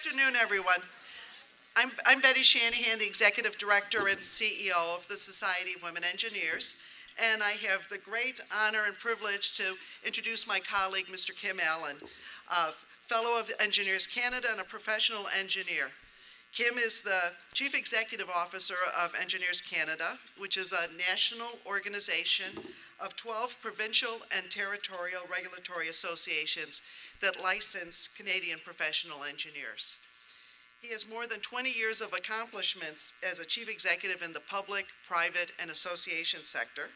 afternoon, everyone. I'm Betty Shanahan, the Executive Director and CEO of the Society of Women Engineers, and I have the great honor and privilege to introduce my colleague, Mr. Kim Allen, a Fellow of Engineers Canada and a professional engineer. Kim is the Chief Executive Officer of Engineers Canada, which is a national organization of 12 provincial and territorial regulatory associations that license Canadian professional engineers. He has more than 20 years of accomplishments as a chief executive in the public, private, and association sector,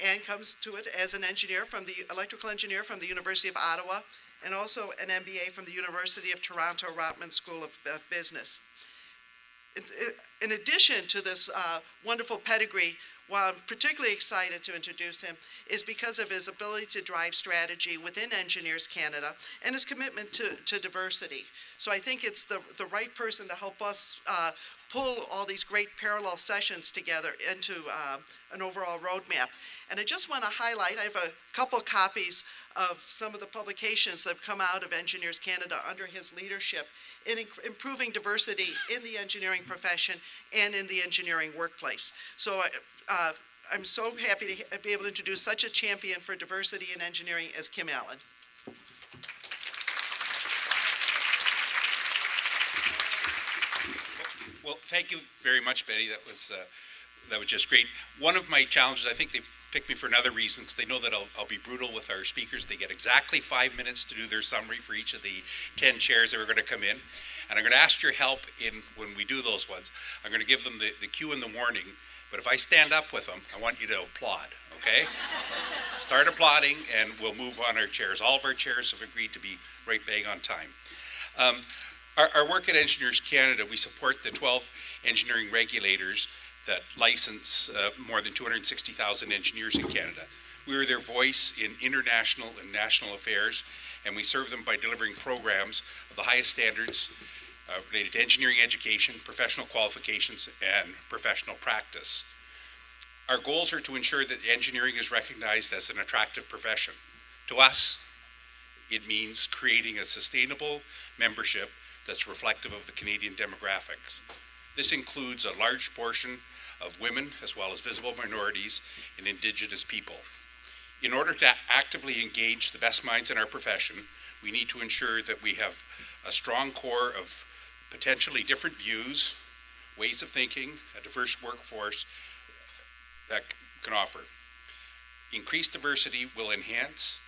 and comes to it as an engineer from the electrical engineer from the University of Ottawa, and also an MBA from the University of Toronto Rotman School of Business. In addition to this wonderful pedigree, why I'm particularly excited to introduce him is because of his ability to drive strategy within Engineers Canada and his commitment to diversity. So I think it's the right person to help us pull all these great parallel sessions together into an overall roadmap. And I just want to highlight, I have a couple copies of some of the publications that have come out of Engineers Canada under his leadership in improving diversity in the engineering profession and in the engineering workplace. So I'm so happy to be able to introduce such a champion for diversity in engineering as Kim Allen. Well, thank you very much, Betty. That was just great. One of my challenges, I think they've picked me for another reason, because they know that I'll be brutal with our speakers. They get exactly 5 minutes to do their summary for each of the 10 chairs that are going to come in. And I'm going to ask your help when we do those ones. I'm going to give them the cue and the warning. But if I stand up with them, I want you to applaud, okay? Start applauding, and we'll move on our chairs. All of our chairs have agreed to be right bang on time. Our work at Engineers Canada, we support the 12 engineering regulators that license more than 260,000 engineers in Canada. We are their voice in international and national affairs, and we serve them by delivering programs of the highest standards related to engineering education, professional qualifications, and professional practice. Our goals are to ensure that engineering is recognized as an attractive profession. To us, it means creating a sustainable membership that's reflective of the Canadian demographics. This includes a large portion of women as well as visible minorities and Indigenous people. In order to actively engage the best minds in our profession, we need to ensure that we have a strong core of potentially different views, ways of thinking, a diverse workforce that can offer. Increased diversity will enhance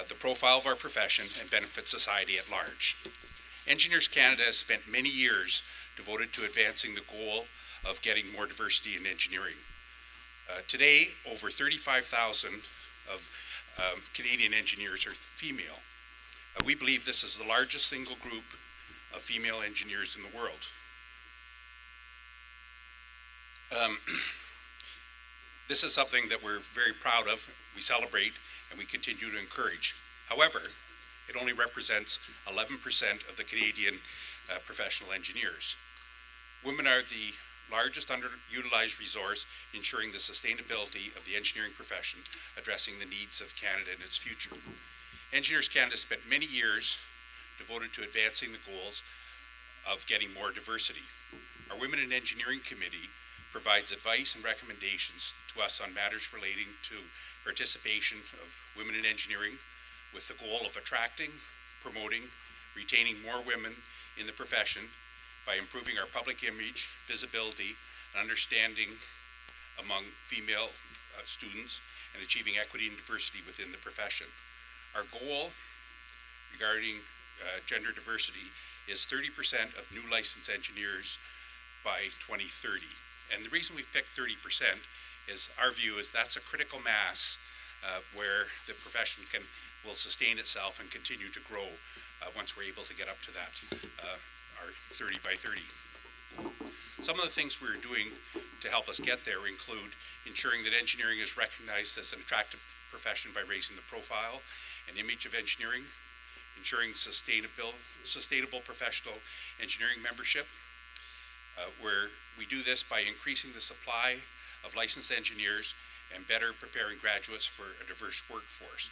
the profile of our profession and benefit society at large. Engineers Canada has spent many years devoted to advancing the goal of getting more diversity in engineering. Today, over 35,000 of Canadian engineers are female. We believe this is the largest single group of female engineers in the world. This is something that we're very proud of, we celebrate, and we continue to encourage. However, it only represents 11% of the Canadian professional engineers. Women are the largest underutilized resource ensuring the sustainability of the engineering profession, addressing the needs of Canada and its future. Engineers Canada spent many years devoted to advancing the goals of getting more diversity. Our Women in Engineering Committee provides advice and recommendations to us on matters relating to participation of women in engineering with the goal of attracting, promoting, retaining more women in the profession by improving our public image, visibility, and understanding among female students and achieving equity and diversity within the profession. Our goal regarding gender diversity is 30% of new licensed engineers by 2030. And the reason we've picked 30% is our view is that's a critical mass where the profession will sustain itself and continue to grow once we're able to get up to that, our 30 by 30. Some of the things we're doing to help us get there include ensuring that engineering is recognized as an attractive profession by raising the profile and image of engineering, ensuring sustainable professional engineering membership, where we do this by increasing the supply of licensed engineers and better preparing graduates for a diverse workforce.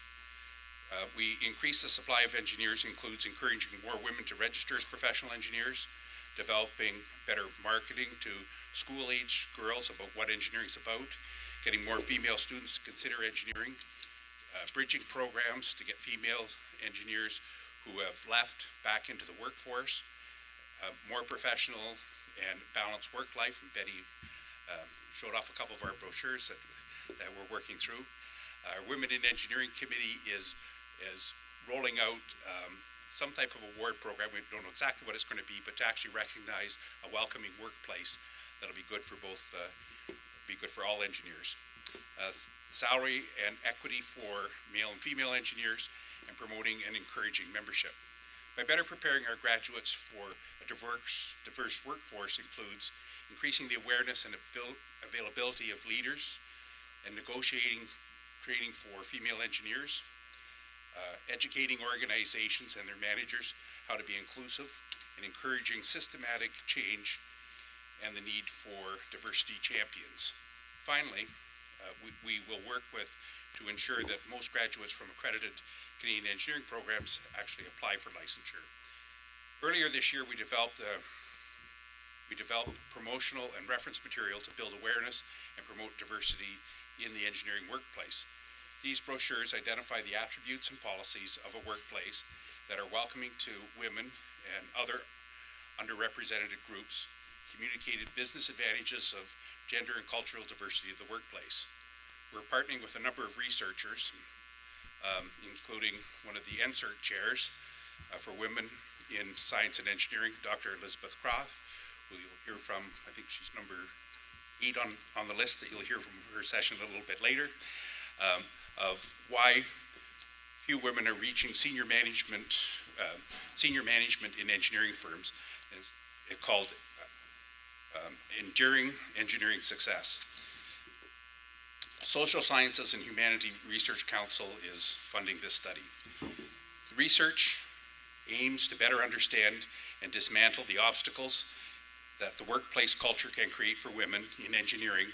We increase the supply of engineers includes encouraging more women to register as professional engineers, developing better marketing to school-age girls about what engineering is about, getting more female students to consider engineering, bridging programs to get female engineers who have left back into the workforce, more professional and balanced work life, and Betty showed off a couple of our brochures that we're working through. Our Women in Engineering Committee is rolling out some type of award program. We don't know exactly what it's going to be, but to actually recognize a welcoming workplace that'll be good for both, be good for all engineers. Salary and equity for male and female engineers, and promoting and encouraging membership. By better preparing our graduates for a diverse workforce includes increasing the awareness and availability of leaders and negotiating training for female engineers, educating organizations and their managers how to be inclusive, and encouraging systematic change and the need for diversity champions. Finally, we will work to ensure that most graduates from accredited Canadian engineering programs actually apply for licensure. Earlier this year, we developed promotional and reference material to build awareness and promote diversity in the engineering workplace. These brochures identify the attributes and policies of a workplace that are welcoming to women and other underrepresented groups, communicated business advantages of gender and cultural diversity of the workplace. We're partnering with a number of researchers, including one of the NSERC chairs for women in science and engineering, Dr. Elizabeth Croft, who you'll hear from. I think she's number 8 on the list that you'll hear from her session a little bit later. Of why few women are reaching senior management in engineering firms. It's called Enduring Engineering Success. Social Sciences and Humanity Research Council is funding this study. The research aims to better understand and dismantle the obstacles that the workplace culture can create for women in engineering,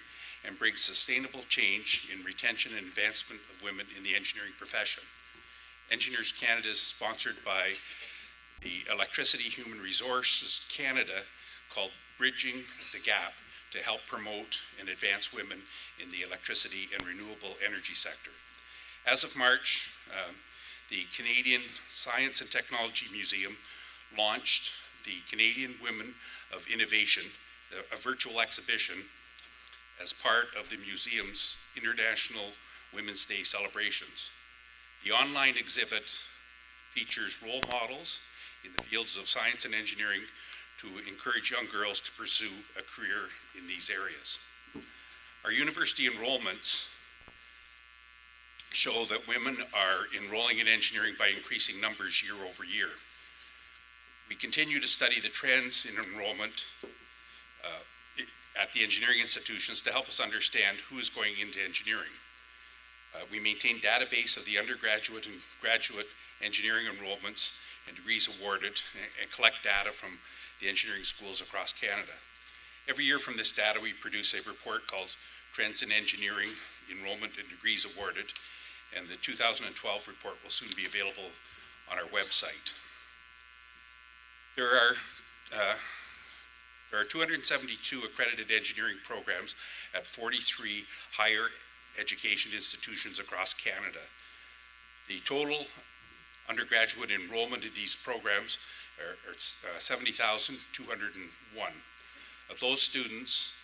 and bring sustainable change in retention and advancement of women in the engineering profession. Engineers Canada is sponsored by the Electricity Human Resources Canada, called Bridging the Gap, to help promote and advance women in the electricity and renewable energy sector. As of March, the Canadian Science and Technology Museum launched the Canadian Women of Innovation, a virtual exhibition as part of the museum's International Women's Day celebrations. The online exhibit features role models in the fields of science and engineering to encourage young girls to pursue a career in these areas. Our university enrollments show that women are enrolling in engineering by increasing numbers year over year. We continue to study the trends in enrollment at the engineering institutions to help us understand who is going into engineering. We maintain database of the undergraduate and graduate engineering enrollments and degrees awarded, and collect data from the engineering schools across Canada. Every year from this data, we produce a report called Trends in Engineering, Enrollment and Degrees Awarded, and the 2012 report will soon be available on our website. There are 272 accredited engineering programs at 43 higher education institutions across Canada. The total undergraduate enrollment in these programs are 70,201. Of those students,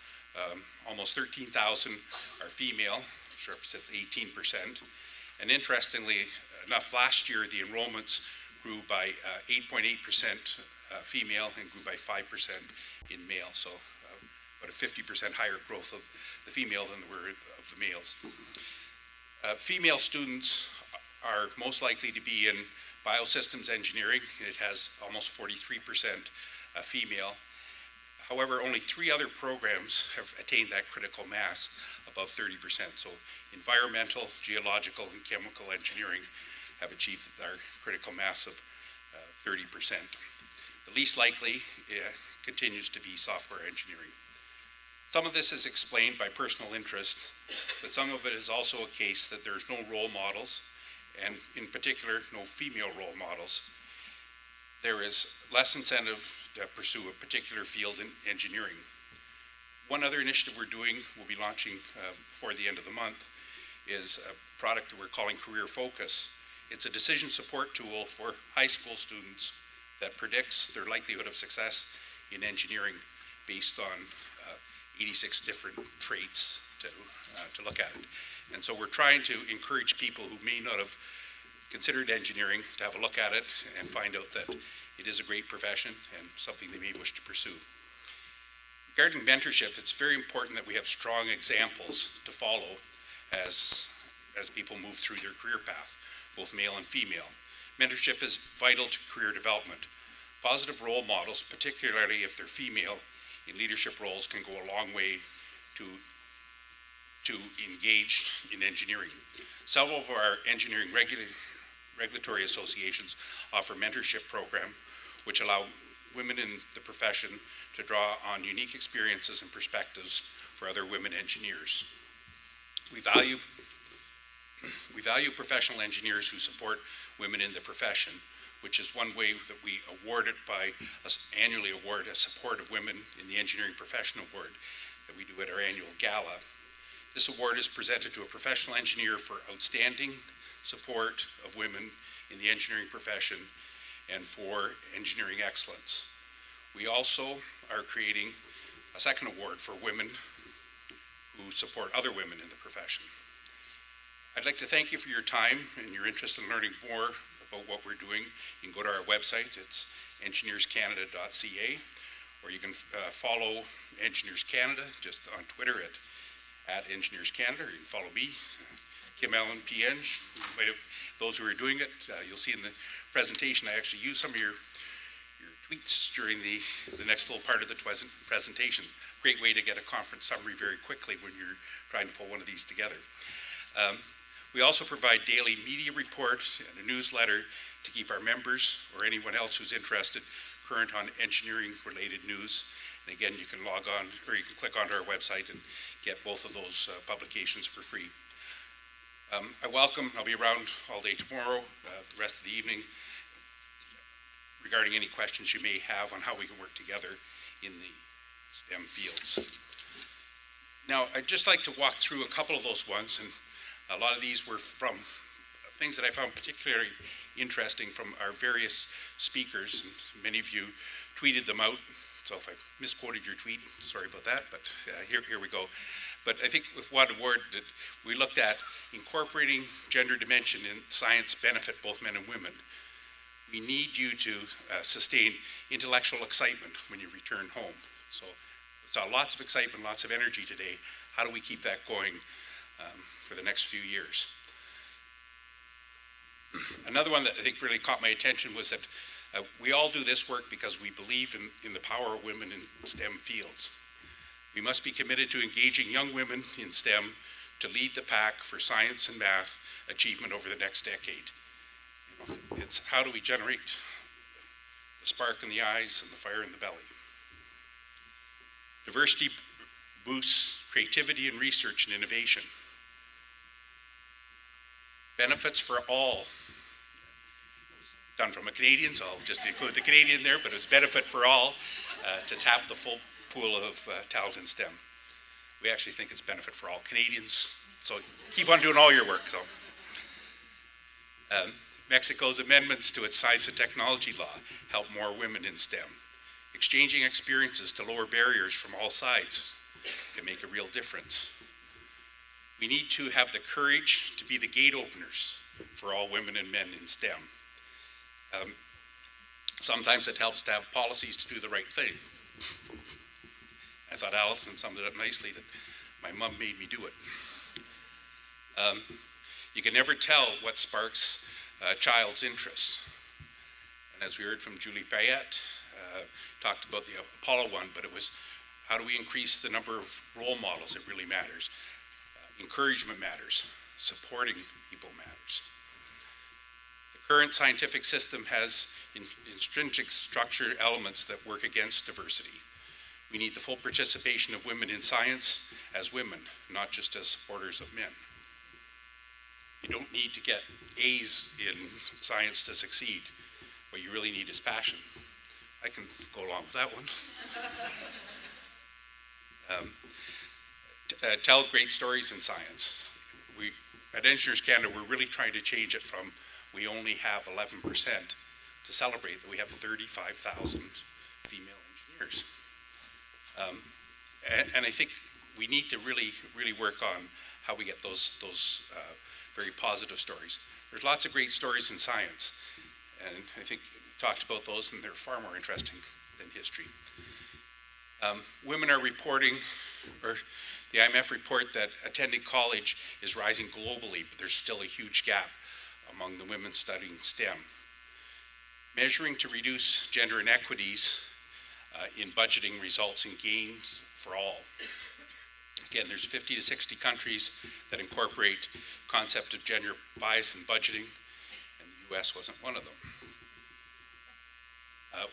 almost 13,000 are female, which represents 18%. And interestingly enough, last year the enrollments grew by 8.8% female and grew by 5% in male. So about a 50% higher growth of the female than there were of the males. Female students are most likely to be in biosystems engineering. It has almost 43% female. However, only 3 other programs have attained that critical mass above 30%. So environmental, geological, and chemical engineering have achieved our critical mass of 30%. The least likely continues to be software engineering. Some of this is explained by personal interest, but some of it is also a case that there's no role models and in particular, no female role models, there is less incentive to pursue a particular field in engineering. One other initiative we're doing, we'll be launching before the end of the month, is a product that we're calling Career Focus. It's a decision support tool for high school students that predicts their likelihood of success in engineering based on 86 different traits to look at it. And so we're trying to encourage people who may not have considered engineering to have a look at it and find out that it is a great profession and something they may wish to pursue. Regarding mentorship, it's very important that we have strong examples to follow as people move through their career path, both male and female. Mentorship is vital to career development. Positive role models, particularly if they're female in leadership roles, can go a long way to engage in engineering. Several of our engineering regulatory associations offer mentorship program, which allow women in the profession to draw on unique experiences and perspectives for other women engineers. We value professional engineers who support women in the profession, which is one way that we annually award a Support of Women in the Engineering Profession Award that we do at our annual gala. This award is presented to a professional engineer for outstanding support of women in the engineering profession and for engineering excellence. We also are creating a second award for women who support other women in the profession. I'd like to thank you for your time and your interest in learning more about what we're doing. You can go to our website, it's engineerscanada.ca, or you can follow Engineers Canada just on Twitter at Engineers Canada, or you can follow me, Kim Allen, PN. Those who are doing it, you'll see in the presentation, I actually use some of your tweets during the next little part of the presentation. Great way to get a conference summary very quickly when you're trying to pull one of these together. We also provide daily media reports and a newsletter to keep our members or anyone else who's interested current on engineering related news. And again, you can log on or you can click onto our website and get both of those publications for free. I'll be around all day tomorrow, the rest of the evening, regarding any questions you may have on how we can work together in the STEM fields. Now, I'd just like to walk through a couple of those ones, and a lot of these were from things that I found particularly interesting from our various speakers, and many of you tweeted them out. So if I misquoted your tweet, sorry about that, but here we go. But I think with one award that we looked at, incorporating gender dimension in science benefit both men and women. We need you to sustain intellectual excitement when you return home. So we saw lots of excitement, lots of energy today. How do we keep that going for the next few years? Another one that I think really caught my attention was that we all do this work because we believe in the power of women in STEM fields. We must be committed to engaging young women in STEM to lead the pack for science and math achievement over the next decade. It's how do we generate the spark in the eyes and the fire in the belly. Diversity boosts creativity and research and innovation. Benefits for all. Done from a Canadian, so I'll just include the Canadian there, but it's benefit for all to tap the full pool of talent in STEM. We actually think it's benefit for all Canadians, so keep on doing all your work. So, Mexico's amendments to its science and technology law help more women in STEM. Exchanging experiences to lower barriers from all sides can make a real difference. We need to have the courage to be the gate openers for all women and men in STEM. Sometimes it helps to have policies to do the right thing. I thought Allison summed it up nicely that my mom made me do it. You can never tell what sparks a child's interest. And as we heard from Julie Payette, talked about the Apollo one, but it was how do we increase the number of role models? It really matters. Encouragement matters. Supporting people matters. The current scientific system has intrinsic structure elements that work against diversity. We need the full participation of women in science as women, not just as supporters of men. You don't need to get A's in science to succeed. What you really need is passion. I can go along with that one. Tell great stories in science. At Engineers Canada, we're really trying to change it from we only have 11% to celebrate that we have 35,000 female engineers. And I think we need to really work on how we get those very positive stories. There's lots of great stories in science, and I think we talked about those, and they're far more interesting than history. Women are reporting, or the IMF report, that attending college is rising globally, but there's still a huge gap among the women studying STEM. Measuring to reduce gender inequities in budgeting results in gains for all. Again, there's 50 to 60 countries that incorporate concept of gender bias in budgeting, and the US wasn't one of them.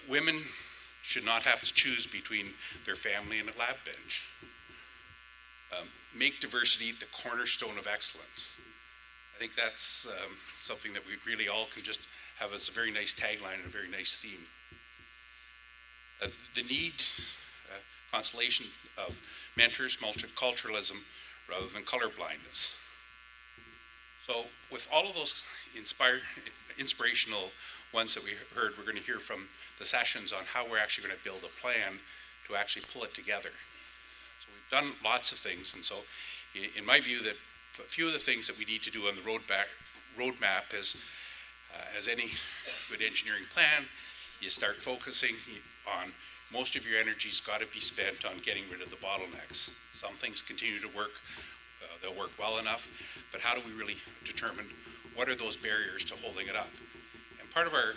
Women should not have to choose between their family and a lab bench. Make diversity the cornerstone of excellence. I think that's something that we really all can just have as a very nice tagline and a very nice theme. The need, constellation of mentors, multiculturalism, rather than color blindness. So with all of those inspirational ones that we heard, we're going to hear from the sessions on how we're actually going to build a plan to actually pull it together. So we've done lots of things, and so in my view, that a few of the things that we need to do on the roadmap is, as any good engineering plan, you start focusing on most of your energy's got to be spent on getting rid of the bottlenecks. Some things continue to work, they'll work well enough, but how do we really determine what are those barriers to holding it up? And part of our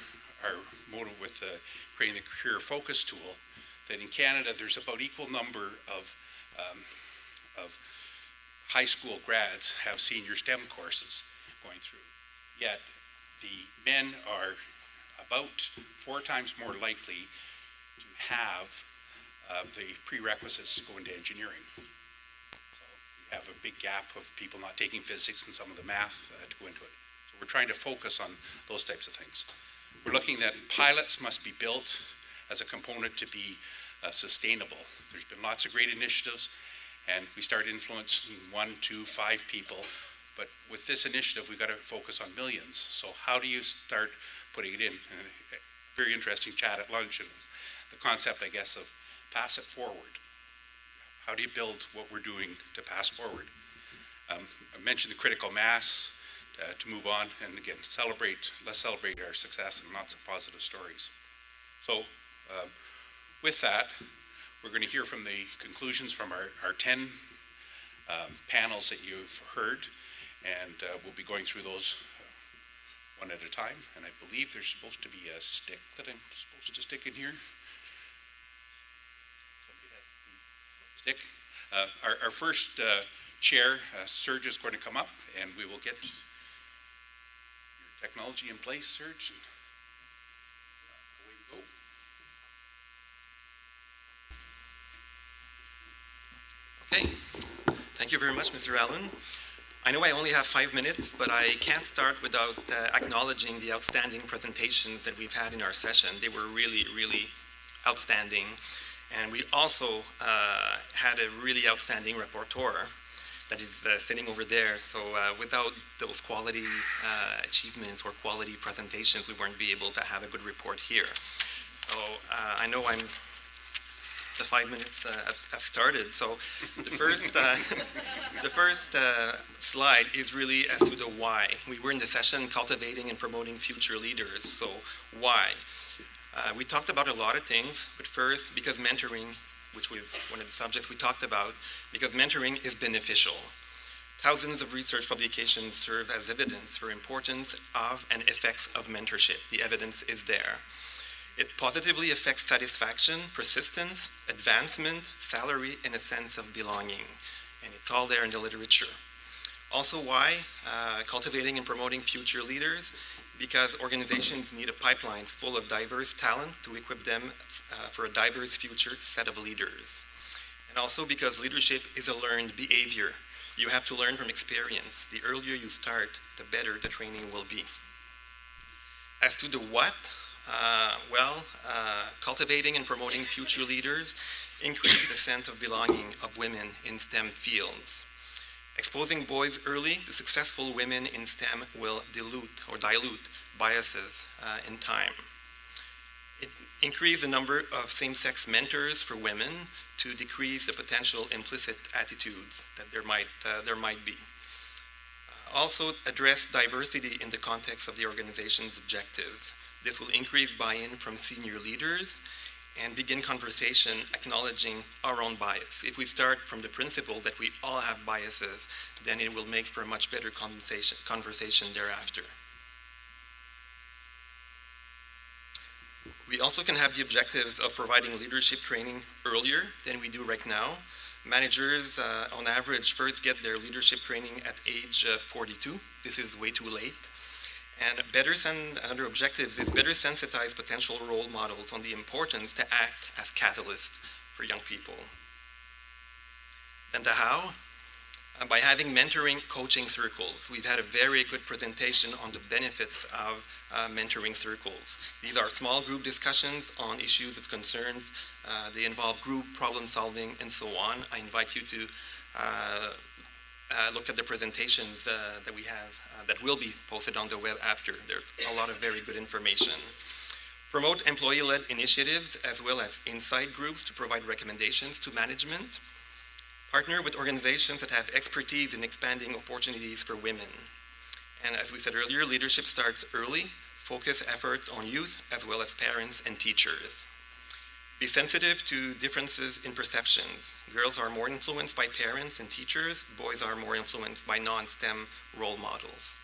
motive with creating the career focus tool, that in Canada there's about equal number of high school grads have senior STEM courses going through. Yet the men are about 4 times more likely to have the prerequisites to go into engineering. So we have a big gap of people not taking physics and some of the math to go into it. So we're trying to focus on those types of things. We're looking that pilots must be built as a component to be sustainable. There's been lots of great initiatives, and we start influencing 1, 2, 5 people. But with this initiative, we've got to focus on millions. So how do you start putting it in? And a very interesting chat at lunch, and the concept, I guess, of pass it forward. How do you build what we're doing to pass forward? I mentioned the critical mass to move on, and again, let's celebrate our success and lots of positive stories. So with that, we're going to hear from the conclusions from our 10 panels that you've heard, and we'll be going through those one at a time. And I believe there's supposed to be a stick that I'm supposed to stick in here. Somebody has the stick. Our first chair, Serge, is going to come up, and we will get your technology in place, Serge. And away we go. Okay, thank you very much, Mr. Allen. I know I only have 5 minutes, but I can't start without acknowledging the outstanding presentations that we've had in our session. They were really, really outstanding. And we also had a really outstanding rapporteur that is sitting over there. So without those quality achievements or quality presentations, we wouldn't be able to have a good report here. So I know the 5 minutes have started. So the first, the first slide is really as to the why. We were in the session cultivating and promoting future leaders. So why? We talked about a lot of things, but first, because mentoring, which was one of the subjects we talked about, because mentoring is beneficial. Thousands of research publications serve as evidence for importance of and effects of mentorship. The evidence is there. It positively affects satisfaction, persistence, advancement, salary, and a sense of belonging. And it's all there in the literature. Also why? Cultivating and promoting future leaders, because organizations need a pipeline full of diverse talent to equip them for a diverse future set of leaders. And also because leadership is a learned behavior. You have to learn from experience. The earlier you start, the better the training will be. As to the what, cultivating and promoting future leaders increase the sense of belonging of women in STEM fields. Exposing boys early to successful women in STEM will dilute biases in time. It increases the number of same-sex mentors for women to decrease the potential implicit attitudes that there might be. Also address diversity in the context of the organization's objectives. This will increase buy-in from senior leaders and begin conversation acknowledging our own bias. If we start from the principle that we all have biases, then it will make for a much better conversation thereafter. We also can have the objectives of providing leadership training earlier than we do right now. Managers, on average, first get their leadership training at age 42. This is way too late. And another objective is better sensitize potential role models on the importance to act as catalysts for young people. And the how? By having mentoring coaching circles. We've had a very good presentation on the benefits of mentoring circles. These are small group discussions on issues of concerns. They involve group problem solving and so on. I invite you to look at the presentations that we have that will be posted on the web after. There's a lot of very good information. Promote employee-led initiatives as well as inside groups to provide recommendations to management. Partner with organizations that have expertise in expanding opportunities for women. And as we said earlier, leadership starts early. Focus efforts on youth as well as parents and teachers. Be sensitive to differences in perceptions. Girls are more influenced by parents and teachers. Boys are more influenced by non-STEM role models.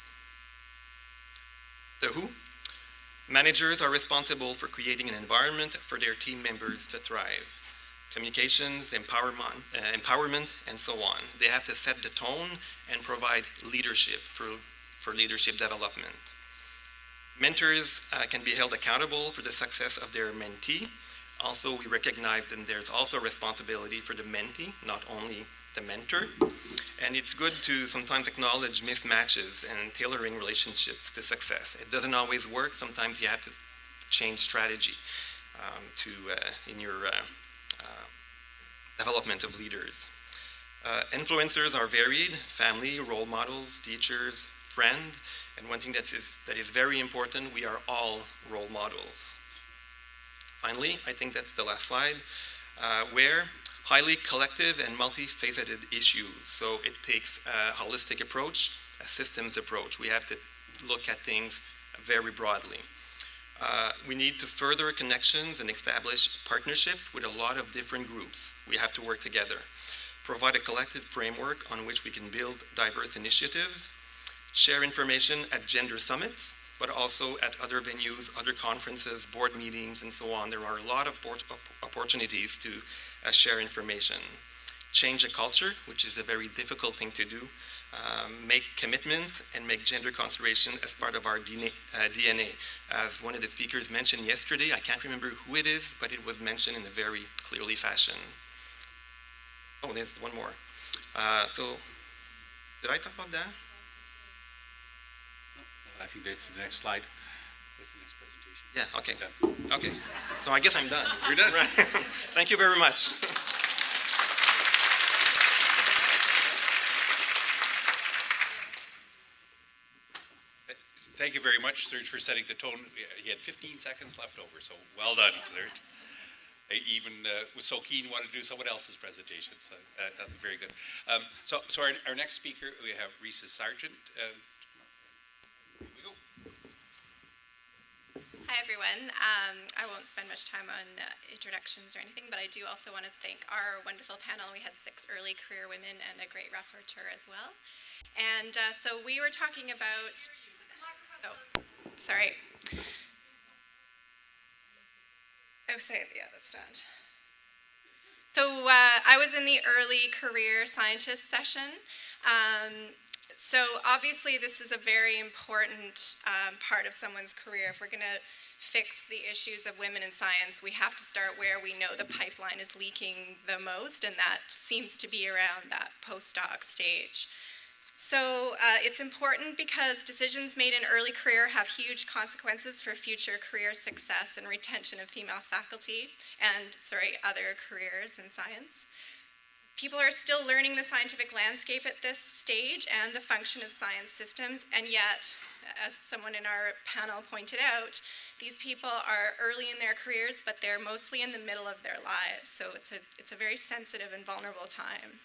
The who? Managers are responsible for creating an environment for their team members to thrive. Communications, empowerment, and so on. They have to set the tone and provide leadership for leadership development. Mentors can be held accountable for the success of their mentee. Also, we recognize that there's also responsibility for the mentee, not only the mentor. And it's good to sometimes acknowledge mismatches and tailoring relationships to success. It doesn't always work. Sometimes you have to change strategy in your development of leaders. Influencers are varied: family, role models, teachers, friend, and one thing that is very important, we are all role models. Finally, I think that's the last slide, where highly collective and multifaceted issues. So it takes a holistic approach, a systems approach. We have to look at things very broadly. We need to further connections and establish partnerships with a lot of different groups. We have to work together. Provide a collective framework on which we can build diverse initiatives. Share information at gender summits, but also at other venues, other conferences, board meetings, and so on. There are a lot of opportunities to share information. Change a culture, which is a very difficult thing to do. Make commitments and make gender consideration as part of our DNA. As one of the speakers mentioned yesterday, I can't remember who it is, but it was mentioned in a very clearly fashion. Oh, there's one more. So, did I talk about that? I think that's the next slide. That's the next presentation. Yeah, okay. Okay, so I guess I'm done. You're done. Right. Thank you very much. Thank you very much, Serge, for setting the tone. He had 15 seconds left over, so well done, Serge. I even was so keen, wanted to do someone else's presentation, so very good. So our next speaker, we have Risa Sargent. Here we go. Hi, everyone. I won't spend much time on introductions or anything, but I do also want to thank our wonderful panel. We had 6 early career women and a great rapporteur as well. And so we were talking about... Oh, sorry. Oh, sorry, yeah, that's not. So I was in the early career scientist session, So obviously this is a very important part of someone's career. If we're going to fix the issues of women in science, we have to start where we know the pipeline is leaking the most, and that seems to be around that postdoc stage. So it's important because decisions made in early career have huge consequences for future career success and retention of female faculty and, other careers in science. People are still learning the scientific landscape at this stage and the function of science systems, and yet, as someone in our panel pointed out, these people are early in their careers, but they're mostly in the middle of their lives, so it's a very sensitive and vulnerable time.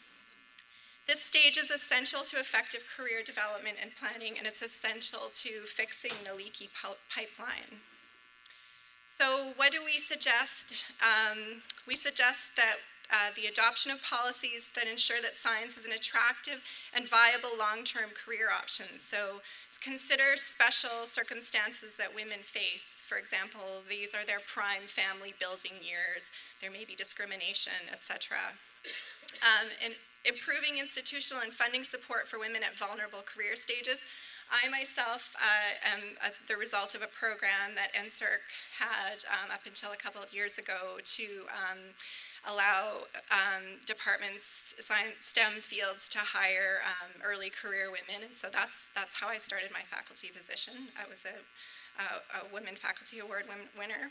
This stage is essential to effective career development and planning, and it's essential to fixing the leaky pipeline. So what do we suggest? We suggest that the adoption of policies that ensure that science is an attractive and viable long-term career option. So consider special circumstances that women face. For example, these are their prime family building years. There may be discrimination, etc. And improving institutional and funding support for women at vulnerable career stages. I myself am the result of a program that NSERC had up until a couple of years ago to allow departments, science, STEM fields to hire early career women, and so that's how I started my faculty position. I was a Women Faculty Award winner.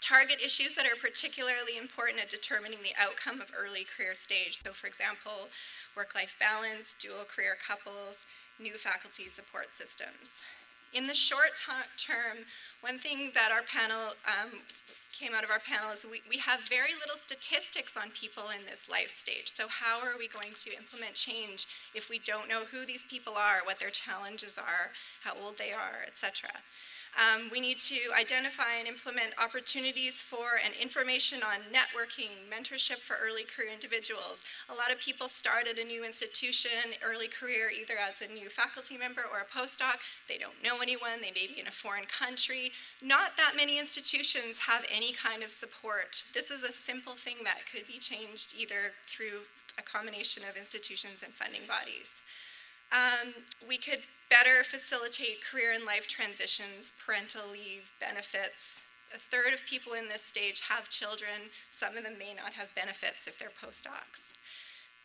Target issues that are particularly important at determining the outcome of early career stage. So for example, work-life balance, dual career couples, new faculty support systems. In the short term, one thing that our panel came out of our panel is we have very little statistics on people in this life stage. So how are we going to implement change if we don't know who these people are, what their challenges are, how old they are, etc. We need to identify and implement opportunities for and information on networking, mentorship for early career individuals. A lot of people start at a new institution, early career, either as a new faculty member or a postdoc. They don't know anyone, they may be in a foreign country. Not that many institutions have any kind of support. This is a simple thing that could be changed either through a combination of institutions and funding bodies. We could better facilitate career and life transitions, parental leave, benefits. A third of people in this stage have children. Some of them may not have benefits if they're postdocs.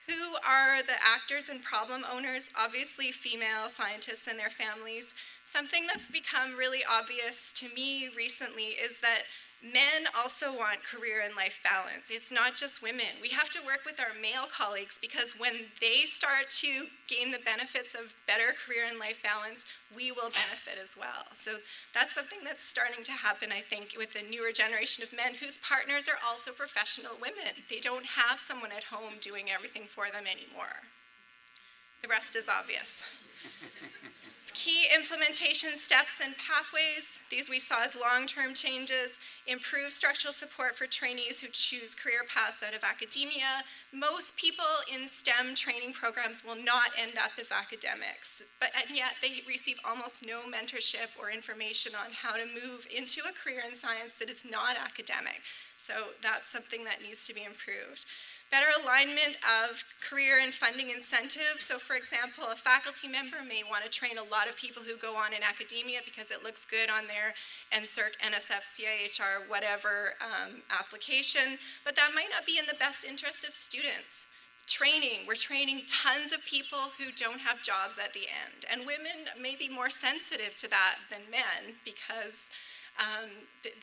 Who are the actors and problem owners? Obviously, female scientists and their families. Something that's become really obvious to me recently is that men also want career and life balance. It's not just women. We have to work with our male colleagues because when they start to gain the benefits of better career and life balance, we will benefit as well. So that's something that's starting to happen, I think, with the newer generation of men whose partners are also professional women. They don't have someone at home doing everything for them anymore. The rest is obvious. Key implementation steps and pathways. These we saw as long-term changes. Improve structural support for trainees who choose career paths out of academia. Most people in STEM training programs will not end up as academics, and yet they receive almost no mentorship or information on how to move into a career in science that is not academic. So that's something that needs to be improved. Better alignment of career and funding incentives. So for example, a faculty member may want to train a lot of people who go on in academia because it looks good on their NSERC, NSF, CIHR, whatever application, but that might not be in the best interest of students. Training, we're training tons of people who don't have jobs at the end, and women may be more sensitive to that than men because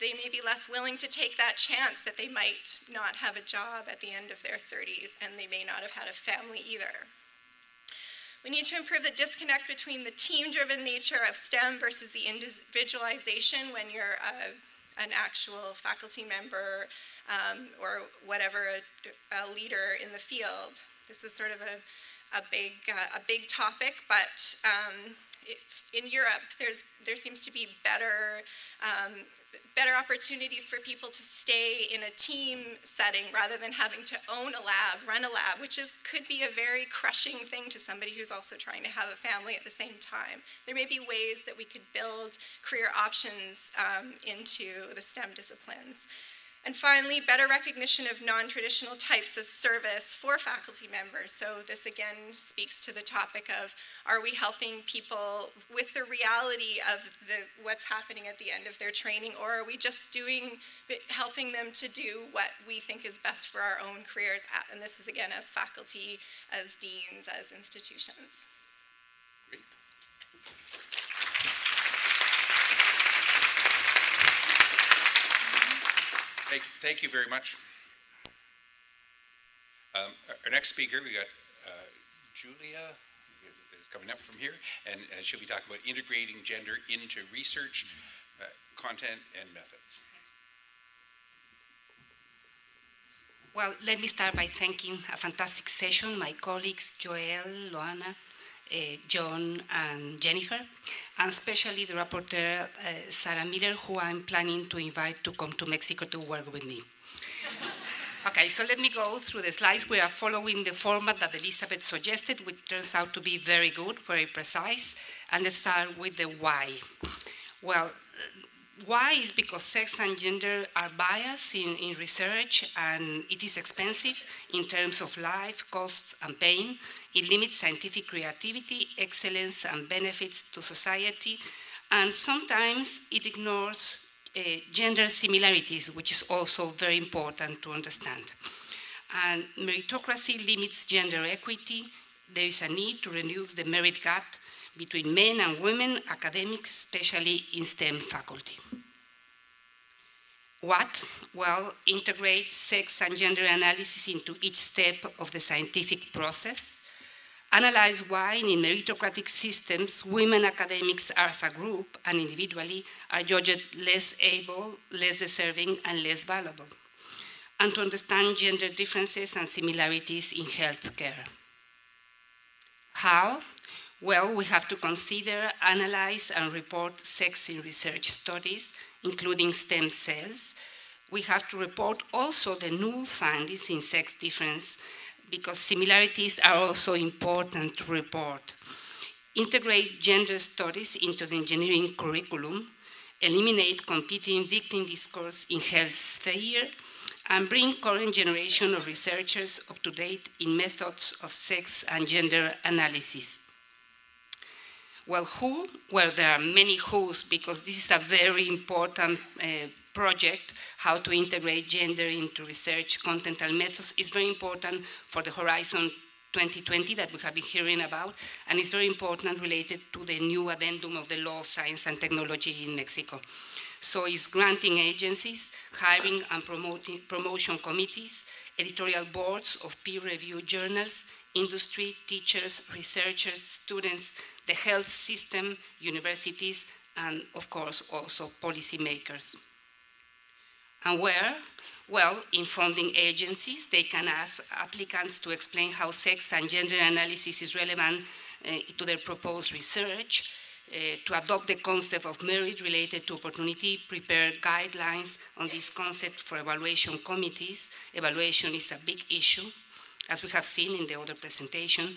they may be less willing to take that chance that they might not have a job at the end of their 30s, and they may not have had a family either. We need to improve the disconnect between the team-driven nature of STEM versus the individualization when you're an actual faculty member or whatever, a leader in the field. This is sort of a big topic, but in Europe, there seems to be better opportunities for people to stay in a team setting rather than having to own a lab, run a lab, which could be a very crushing thing to somebody who's also trying to have a family at the same time. There may be ways that we could build career options into the STEM disciplines. And finally, better recognition of non-traditional types of service for faculty members. So this again speaks to the topic of, are we helping people with the reality of what's happening at the end of their training, or are we just helping them to do what we think is best for our own careers? And this is again as faculty, as deans, as institutions. Great. Thank you very much. Our next speaker, we got Julia is coming up from here, and she'll be talking about integrating gender into research, content, and methods. Well, let me start by thanking a fantastic session, my colleagues Joelle, Loana, John, and Jennifer, and especially the rapporteur, Sarah Miller, who I'm planning to invite to come to Mexico to work with me. Okay, so let me go through the slides. We are following the format that Elizabeth suggested, which turns out to be very good, very precise. And let's start with the why. Well, why is because sex and gender are biased in research, and it is expensive in terms of life, costs, and pain. It limits scientific creativity, excellence, and benefits to society. And sometimes it ignores gender similarities, which is also very important to understand. And meritocracy limits gender equity. There is a need to reduce the merit gap between men and women, academics, especially in STEM faculty. What? Well, integrate sex and gender analysis into each step of the scientific process. Analyze why in meritocratic systems, women academics as a group and individually are judged less able, less deserving, and less valuable. And to understand gender differences and similarities in healthcare. How? Well, we have to consider, analyze, and report sex in research studies, including stem cells. We have to report also the null findings in sex difference, because similarities are also important to report. Integrate gender studies into the engineering curriculum, eliminate competing victim discourse in health sphere, and bring current generation of researchers up to date in methods of sex and gender analysis. Well, who? Well, there are many who's, because this is a very important project. How to integrate gender into research, content, and methods is very important for the Horizon 2020 that we have been hearing about, and it's very important related to the new addendum of the Law of Science and Technology in Mexico. So it's granting agencies, hiring and promotion committees, editorial boards of peer-reviewed journals, industry, teachers, researchers, students, the health system, universities, and of course also policymakers. And where? Well, in funding agencies, they can ask applicants to explain how sex and gender analysis is relevant to their proposed research, to adopt the concept of merit related to opportunity, prepare guidelines on this concept for evaluation committees. Evaluation is a big issue, as we have seen in the other presentation.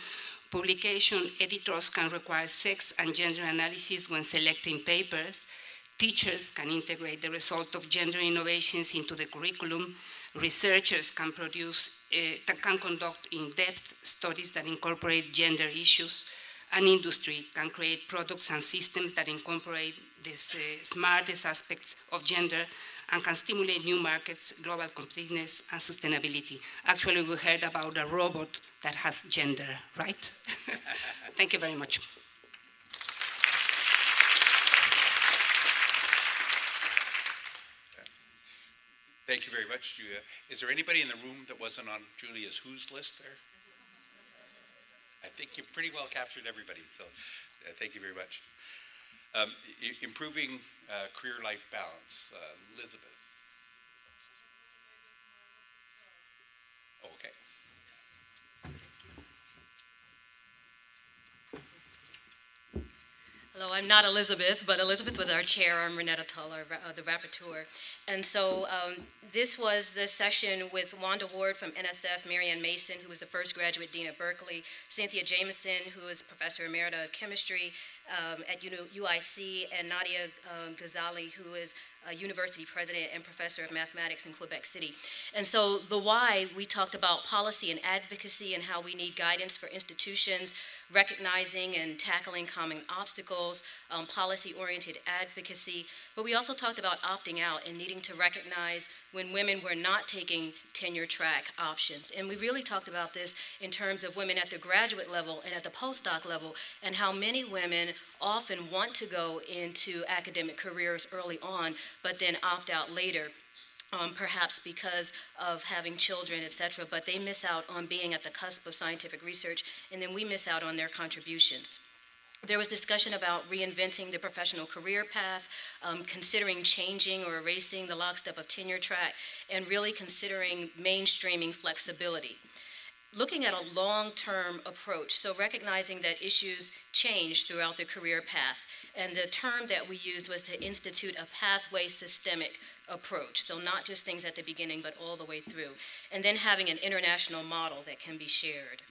Publication editors can require sex and gender analysis when selecting papers. Teachers can integrate the result of gender innovations into the curriculum. Researchers can conduct in-depth studies that incorporate gender issues. And industry can create products and systems that incorporate these smartest aspects of gender and can stimulate new markets, global competitiveness, and sustainability. Actually, we heard about a robot that has gender, right? Thank you very much. Thank you very much, Julia. Is there anybody in the room that wasn't on Julia's who's list there? I think you pretty well captured everybody, so thank you very much. Improving career-life balance, Elizabeth. Okay. Hello, I'm not Elizabeth, but Elizabeth was our chair. I'm Renetta Tull, the rapporteur. And so this was the session with Wanda Ward from NSF, Marianne Mason, who was the first graduate dean at Berkeley, Cynthia Jameson, who is professor emerita of chemistry at UIC, and Nadia Ghazali, who is university president and professor of mathematics in Quebec City. And so the why, we talked about policy and advocacy and how we need guidance for institutions, recognizing and tackling common obstacles, policy-oriented advocacy. But we also talked about opting out and needing to recognize when women were not taking tenure track options. And we really talked about this in terms of women at the graduate level and at the postdoc level, and how many women often want to go into academic careers early on, but then opt out later. Perhaps because of having children, et cetera, but they miss out on being at the cusp of scientific research, and then we miss out on their contributions. There was discussion about reinventing the professional career path, considering changing or erasing the lockstep of tenure track, and really considering mainstreaming flexibility. Looking at a long-term approach, so recognizing that issues change throughout the career path. And the term that we used was to institute a pathway systemic approach, so not just things at the beginning, but all the way through. And then having an international model that can be shared.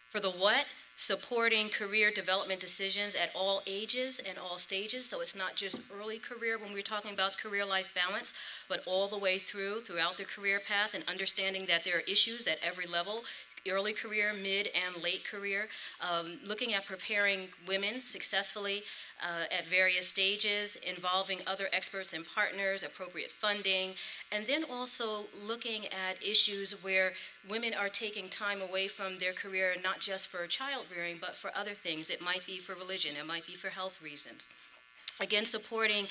For the what, supporting career development decisions at all ages and all stages, so it's not just early career when we're talking about career-life balance, but all the way throughout the career path, and understanding that there are issues at every level, early career, mid, and late career, looking at preparing women successfully at various stages, involving other experts and partners, appropriate funding, and then also looking at issues where women are taking time away from their career, not just for child rearing, but for other things. It might be for religion, it might be for health reasons. Again, supporting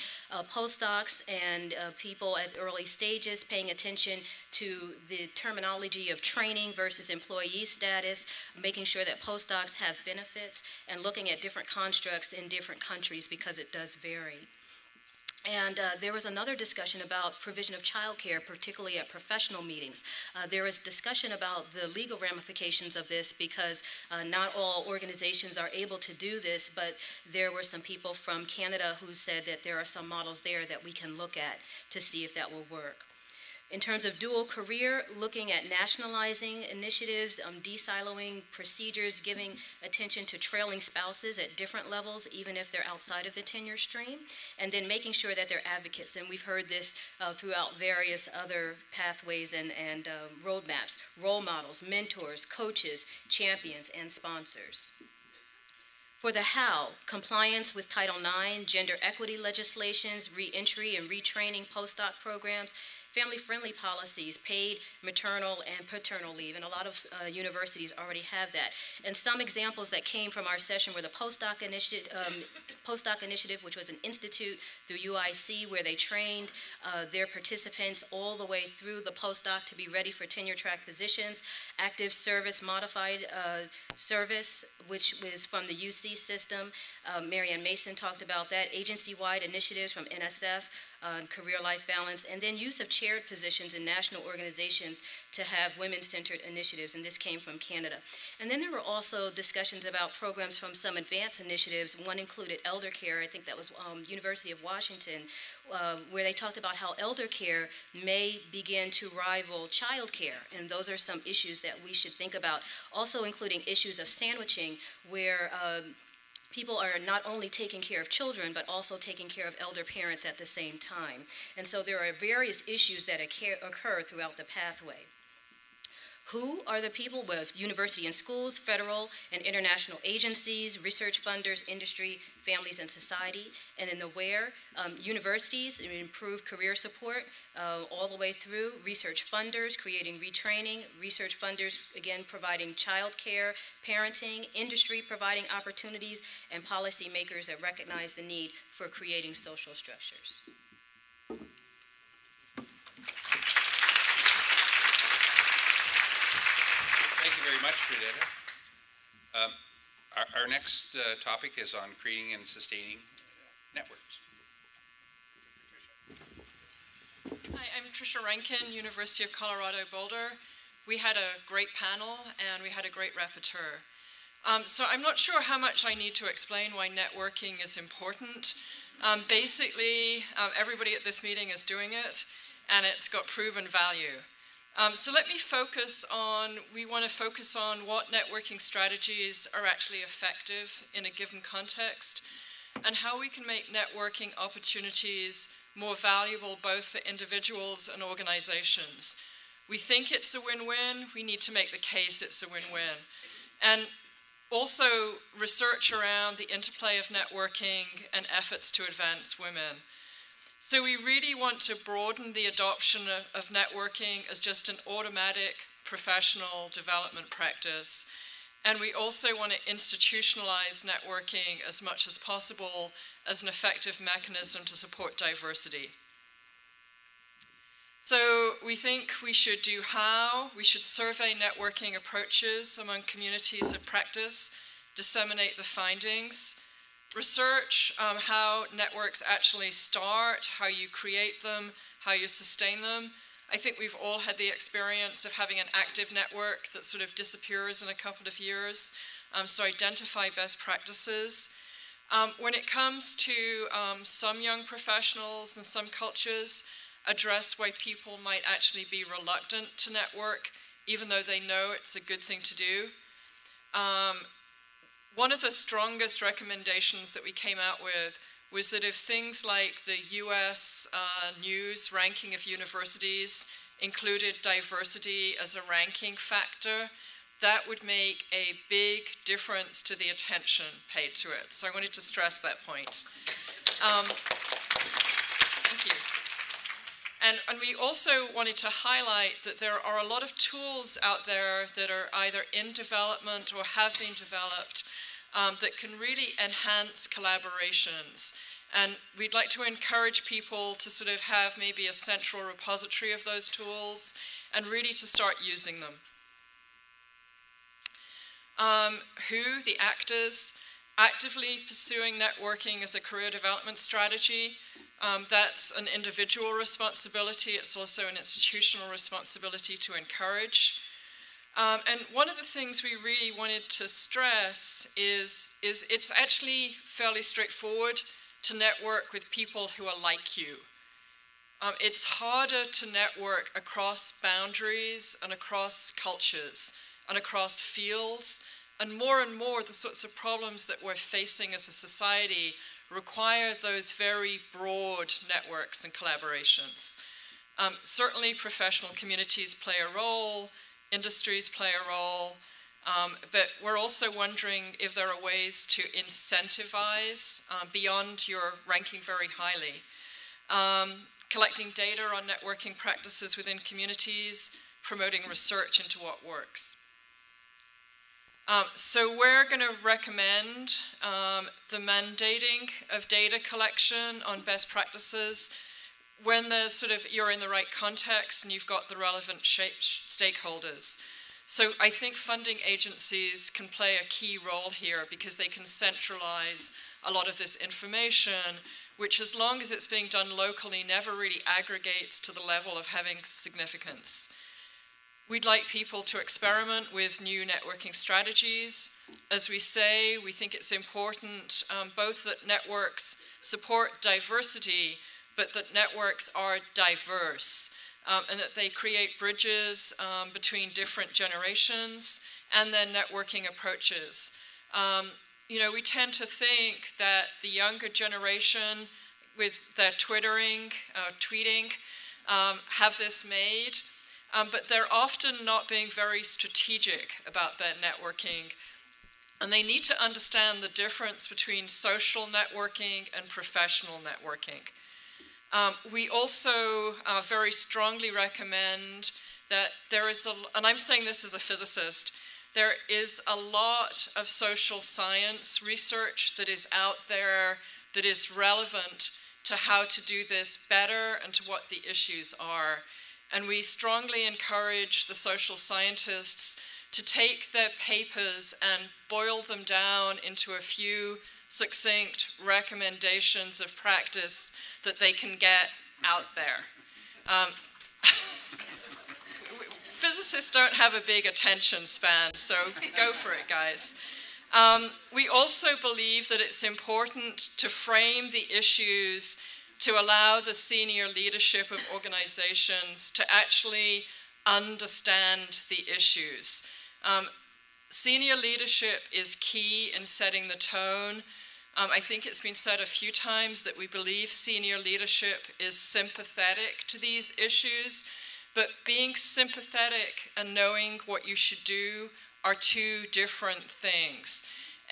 postdocs and people at early stages, paying attention to the terminology of training versus employee status, making sure that postdocs have benefits, and looking at different constructs in different countries because it does vary. And there was another discussion about provision of childcare, particularly at professional meetings. There was discussion about the legal ramifications of this because not all organizations are able to do this, but there were some people from Canada who said that there are some models there that we can look at to see if that will work. In terms of dual career, looking at nationalizing initiatives, de-siloing procedures, giving attention to trailing spouses at different levels, even if they're outside of the tenure stream, and then making sure that they're advocates. And we've heard this throughout various other pathways and roadmaps, role models, mentors, coaches, champions, and sponsors. For the how, compliance with Title IX, gender equity legislations, re-entry and retraining postdoc programs, family-friendly policies, paid maternal and paternal leave, and a lot of universities already have that. And some examples that came from our session were the postdoc initiative, which was an institute through UIC where they trained their participants all the way through the postdoc to be ready for tenure track positions, active service modified service, which was from the UC system. Marianne Mason talked about that, agency-wide initiatives from NSF, career-life balance, and then use of chaired positions in national organizations to have women-centered initiatives, and this came from Canada. And then there were also discussions about programs from some advanced initiatives. One included elder care, I think that was University of Washington, where they talked about how elder care may begin to rival child care, and those are some issues that we should think about. Also including issues of sandwiching, where people are not only taking care of children, but also taking care of elder parents at the same time. And so there are various issues that occur throughout the pathway. Who are the people with university and schools, federal and international agencies, research funders, industry, families, and society? And in the where, universities improve career support all the way through, research funders creating retraining, research funders, again, providing child care, parenting, industry providing opportunities, and policymakers that recognize the need for creating social structures. Thank you very much, Renetta. Our next topic is on creating and sustaining networks. Hi, I'm Tricia Rankin, University of Colorado Boulder. We had a great panel and we had a great rapporteur. So I'm not sure how much I need to explain why networking is important. Basically, everybody at this meeting is doing it, and it's got proven value. So let me we want to focus on what networking strategies are actually effective in a given context, and how we can make networking opportunities more valuable both for individuals and organizations. We think it's a win-win. We need to make the case it's a win-win. And also research around the interplay of networking and efforts to advance women. So we really want to broaden the adoption of networking as just an automatic professional development practice. And we also want to institutionalize networking as much as possible as an effective mechanism to support diversity. So we think we should do how. We should survey networking approaches among communities of practice, disseminate the findings, research how networks actually start, how you create them, how you sustain them. I think we've all had the experience of having an active network that sort of disappears in a couple of years. So identify best practices. When it comes to some young professionals and some cultures, address why people might actually be reluctant to network, even though they know it's a good thing to do. One of the strongest recommendations that we came out with was that if things like the US News ranking of universities included diversity as a ranking factor, that would make a big difference to the attention paid to it. So I wanted to stress that point. Thank you. And we also wanted to highlight that there are a lot of tools out there that are either in development or have been developed that can really enhance collaborations. And we'd like to encourage people to sort of have maybe a central repository of those tools and really to start using them. Who, the actors, actively pursuing networking as a career development strategy. That's an individual responsibility. It's also an institutional responsibility to encourage. And one of the things we really wanted to stress is it's actually fairly straightforward to network with people who are like you. It's harder to network across boundaries and across cultures and across fields, and more the sorts of problems that we're facing as a society require those very broad networks and collaborations. Certainly professional communities play a role, industries play a role, but we're also wondering if there are ways to incentivize beyond your ranking very highly. Collecting data on networking practices within communities, promoting research into what works. So we're going to recommend the mandating of data collection on best practices when there's sort of, you're in the right context and you've got the relevant stakeholders. So I think funding agencies can play a key role here because they can centralize a lot of this information, which as long as it's being done locally never really aggregates to the level of having significance. We'd like people to experiment with new networking strategies. As we say, we think it's important both that networks support diversity, but that networks are diverse, and that they create bridges between different generations and then networking approaches. You know, we tend to think that the younger generation with their tweeting, have this made. But they're often not being very strategic about their networking. And they need to understand the difference between social networking and professional networking. We also very strongly recommend that there is and I'm saying this as a physicist, there is a lot of social science research that is out there that is relevant to how to do this better and to what the issues are. And we strongly encourage the social scientists to take their papers and boil them down into a few succinct recommendations of practice that they can get out there. Physicists don't have a big attention span, so go for it, guys. We also believe that it's important to frame the issues to allow the senior leadership of organizations to actually understand the issues. Senior leadership is key in setting the tone. I think it's been said a few times that we believe senior leadership is sympathetic to these issues, but being sympathetic and knowing what you should do are two different things.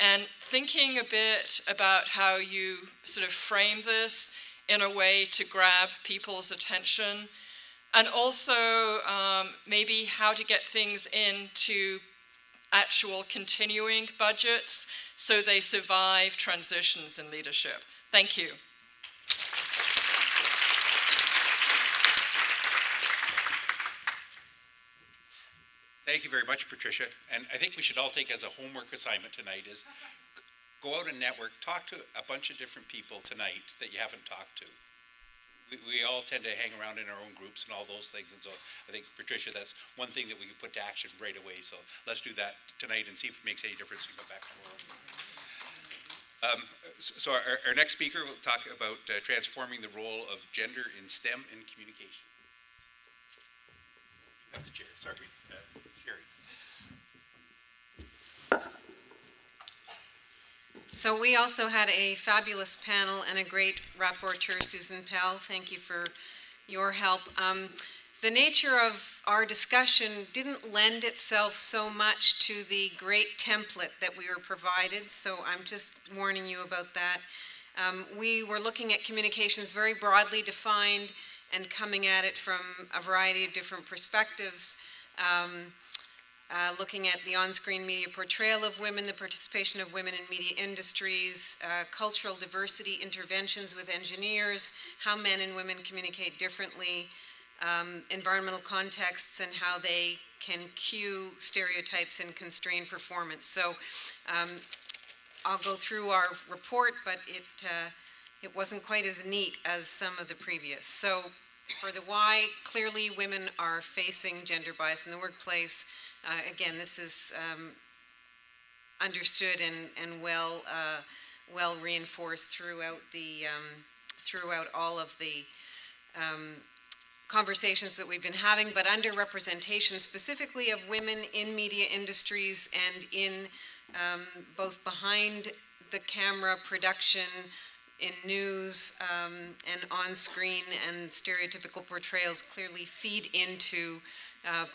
And thinking a bit about how you sort of frame this in a way to grab people's attention, and also maybe how to get things into actual continuing budgets so they survive transitions in leadership. Thank you. Thank you very much, Patricia. And I think we should all take as a homework assignment tonight is go out and network, talk to a bunch of different people tonight that you haven't talked to. We all tend to hang around in our own groups and all those things, and so I think, Patricia, that's one thing that we can put to action right away, so let's do that tonight and see if it makes any difference and go back to work. So our next speaker will talk about transforming the role of gender in STEM and communication. You have the chair, sorry, Sherry. So we also had a fabulous panel and a great rapporteur, Susan Pell. Thank you for your help. The nature of our discussion didn't lend itself so much to the great template that we were provided, so I'm just warning you about that. We were looking at communications very broadly defined and coming at it from a variety of different perspectives. Looking at the on-screen media portrayal of women, the participation of women in media industries, cultural diversity interventions with engineers, how men and women communicate differently, environmental contexts and how they can cue stereotypes and constrain performance. So I'll go through our report, but it wasn't quite as neat as some of the previous. So for the why, clearly women are facing gender bias in the workplace. Again, this is understood and well reinforced throughout throughout all of the conversations that we've been having. But underrepresentation, specifically of women in media industries and in both behind the camera production, in news and on screen, and stereotypical portrayals clearly feed into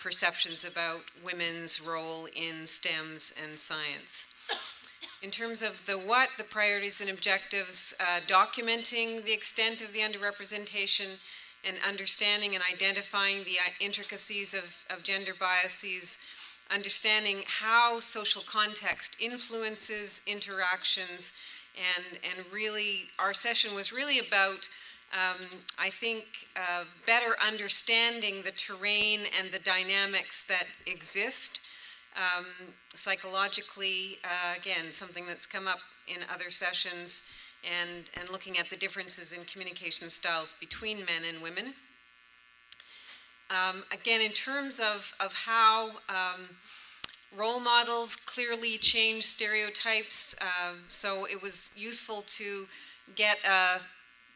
perceptions about women's role in STEMs and science. In terms of the what, the priorities and objectives, documenting the extent of the underrepresentation and understanding and identifying the intricacies of gender biases, understanding how social context influences interactions, and really our session was really about I think better understanding the terrain and the dynamics that exist psychologically, again, something that's come up in other sessions, and looking at the differences in communication styles between men and women. Again, in terms of how role models clearly change stereotypes, so it was useful to get a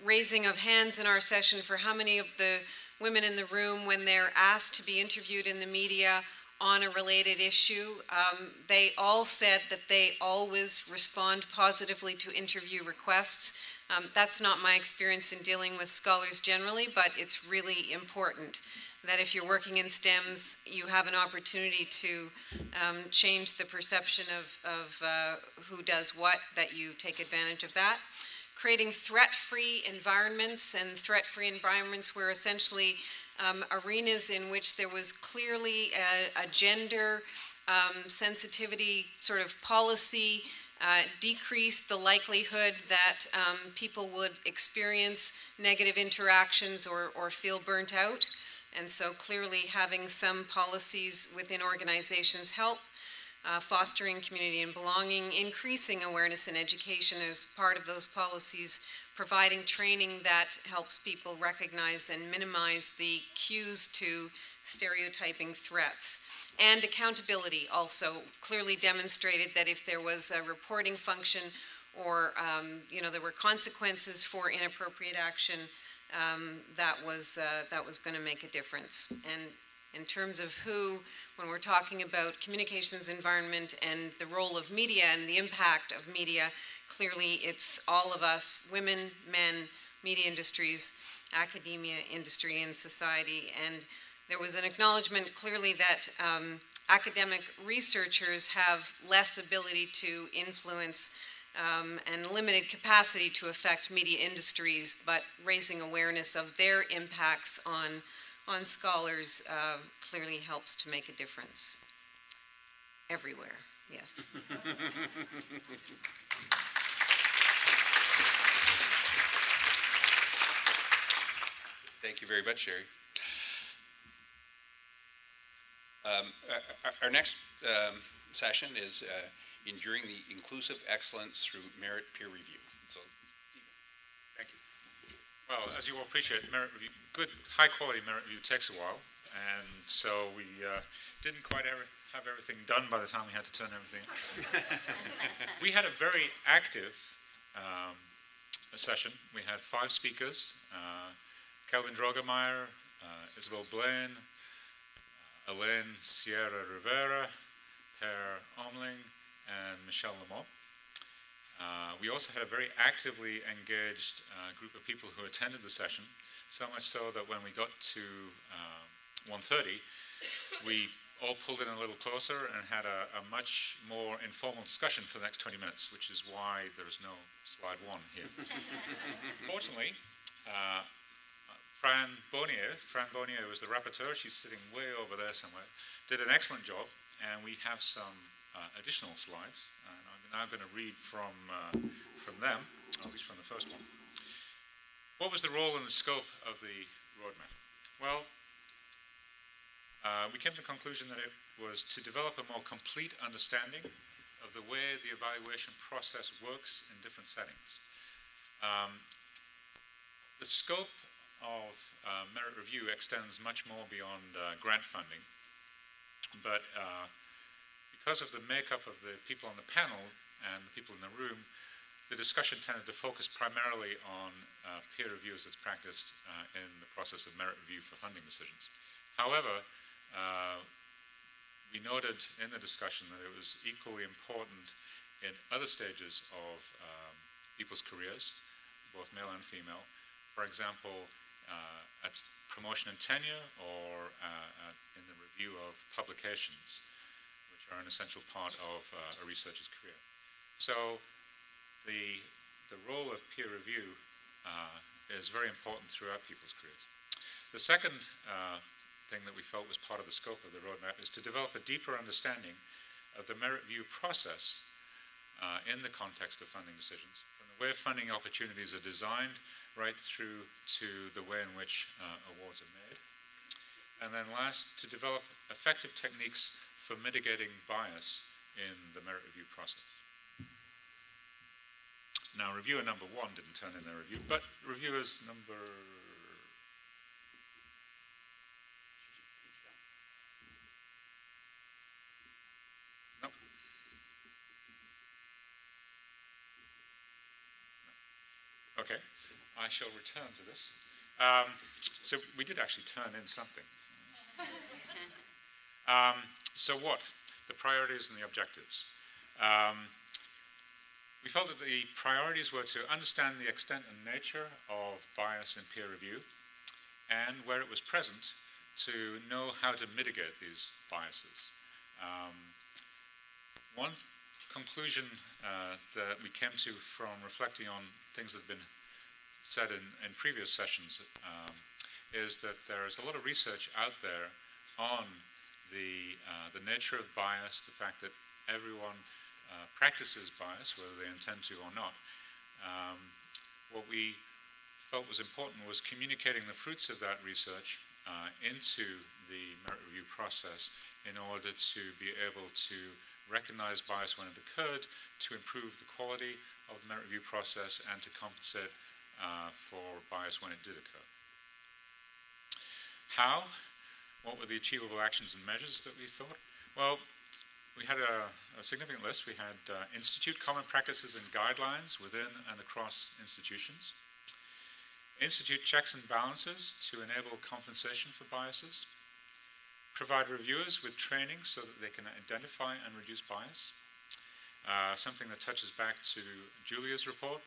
raising of hands in our session for how many of the women in the room, when they're asked to be interviewed in the media on a related issue, they all said that they always respond positively to interview requests. That's not my experience in dealing with scholars generally, but it's really important that if you're working in STEMs, you have an opportunity to change the perception of who does what, that you take advantage of that. Creating threat-free environments, and threat-free environments were essentially arenas in which there was clearly a gender sensitivity sort of policy, decreased the likelihood that people would experience negative interactions or feel burnt out. And so clearly having some policies within organizations help. Fostering community and belonging, increasing awareness and education as part of those policies, providing training that helps people recognize and minimize the cues to stereotyping threats. And accountability also clearly demonstrated that if there was a reporting function or there were consequences for inappropriate action, that was going to make a difference. And in terms of who, when we're talking about communications environment and the role of media and the impact of media, clearly it's all of us, women, men, media industries, academia, industry, and society. And there was an acknowledgement clearly that academic researchers have less ability to influence and limited capacity to affect media industries, but raising awareness of their impacts on scholars clearly helps to make a difference everywhere. Yes. Thank you very much, Sherry. Our next session is Enduring the Inclusive Excellence Through Merit Peer Review. So, thank you. Well, as you all appreciate, merit review, good, high-quality merit review takes a while, and so we didn't quite have everything done by the time we had to turn everything in. We had a very active session. We had 5 speakers, Kelvin Drogemeyer, Isabel Blaine, Elaine Sierra Rivera, Per Omling, and Michelle Lamont. We also had a very actively engaged group of people who attended the session, so much so that when we got to 1:30, we all pulled in a little closer and had a much more informal discussion for the next 20 minutes, which is why there's no slide 1 here. Fortunately, Fran Bonnier was the rapporteur. She's sitting way over there somewhere. Did an excellent job, and we have some additional slides. And I'm now going to read from them, or at least from the first one. What was the role and the scope of the roadmap? Well, we came to the conclusion that it was to develop a more complete understanding of the way the evaluation process works in different settings. The scope of merit review extends much more beyond grant funding, but because of the makeup of the people on the panel and the people in the room, the discussion tended to focus primarily on peer review as it's practiced in the process of merit review for funding decisions. However, we noted in the discussion that it was equally important in other stages of people's careers, both male and female. For example, at promotion and tenure, or in the review of publications, which are an essential part of a researcher's career. So the role of peer review is very important throughout people's careers. The second thing that we felt was part of the scope of the roadmap is to develop a deeper understanding of the merit review process in the context of funding decisions, from the way funding opportunities are designed right through to the way in which awards are made. And then last, to develop effective techniques for mitigating bias in the merit review process. Now, reviewer number 1 didn't turn in their review, but reviewers number... No. Okay, I shall return to this. So we did actually turn in something. So what? The priorities and the objectives. We felt that the priorities were to understand the extent and nature of bias in peer review, and where it was present, to know how to mitigate these biases. One conclusion that we came to from reflecting on things that have been said in previous sessions is that there is a lot of research out there on the nature of bias, the fact that everyone practices bias, whether they intend to or not. What we felt was important was communicating the fruits of that research into the merit review process in order to be able to recognize bias when it occurred, to improve the quality of the merit review process, and to compensate for bias when it did occur. How? What were the achievable actions and measures that we thought? Well, we had a significant list. We had institute common practices and guidelines within and across institutions, institute checks and balances to enable compensation for biases, provide reviewers with training so that they can identify and reduce bias. Something that touches back to Julia's report,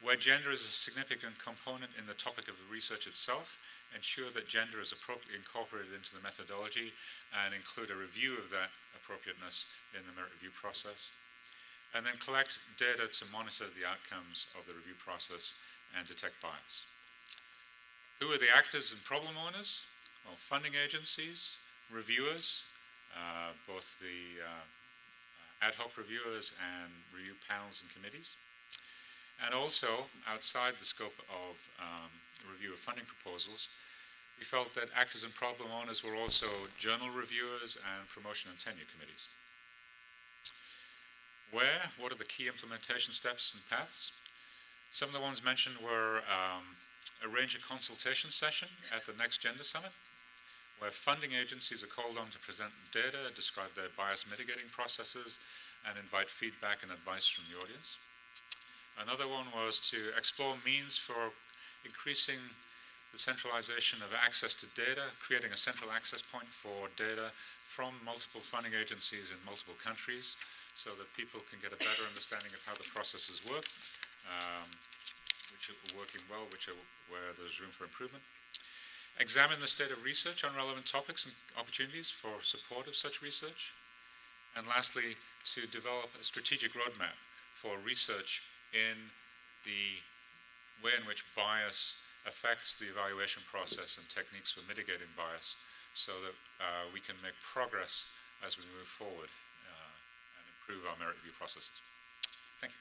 where gender is a significant component in the topic of the research itself, ensure that gender is appropriately incorporated into the methodology and include a review of that appropriateness in the merit review process. And then collect data to monitor the outcomes of the review process and detect bias. Who are the actors and problem owners? Well, funding agencies, reviewers, both the ad hoc reviewers and review panels and committees. And also, outside the scope of review of funding proposals, we felt that actors and problem owners were also journal reviewers and promotion and tenure committees. What are the key implementation steps and paths? Some of the ones mentioned were arrange a consultation session at the next Gender Summit, where funding agencies are called on to present data, describe their bias mitigating processes, and invite feedback and advice from the audience. Another one was to explore means for increasing the centralization of access to data, creating a central access point for data from multiple funding agencies in multiple countries so that people can get a better understanding of how the processes work, which are working well, where there's room for improvement. Examine the state of research on relevant topics and opportunities for support of such research. And lastly, to develop a strategic roadmap for research in the way in which bias affects the evaluation process and techniques for mitigating bias so that we can make progress as we move forward and improve our merit review processes. Thank you.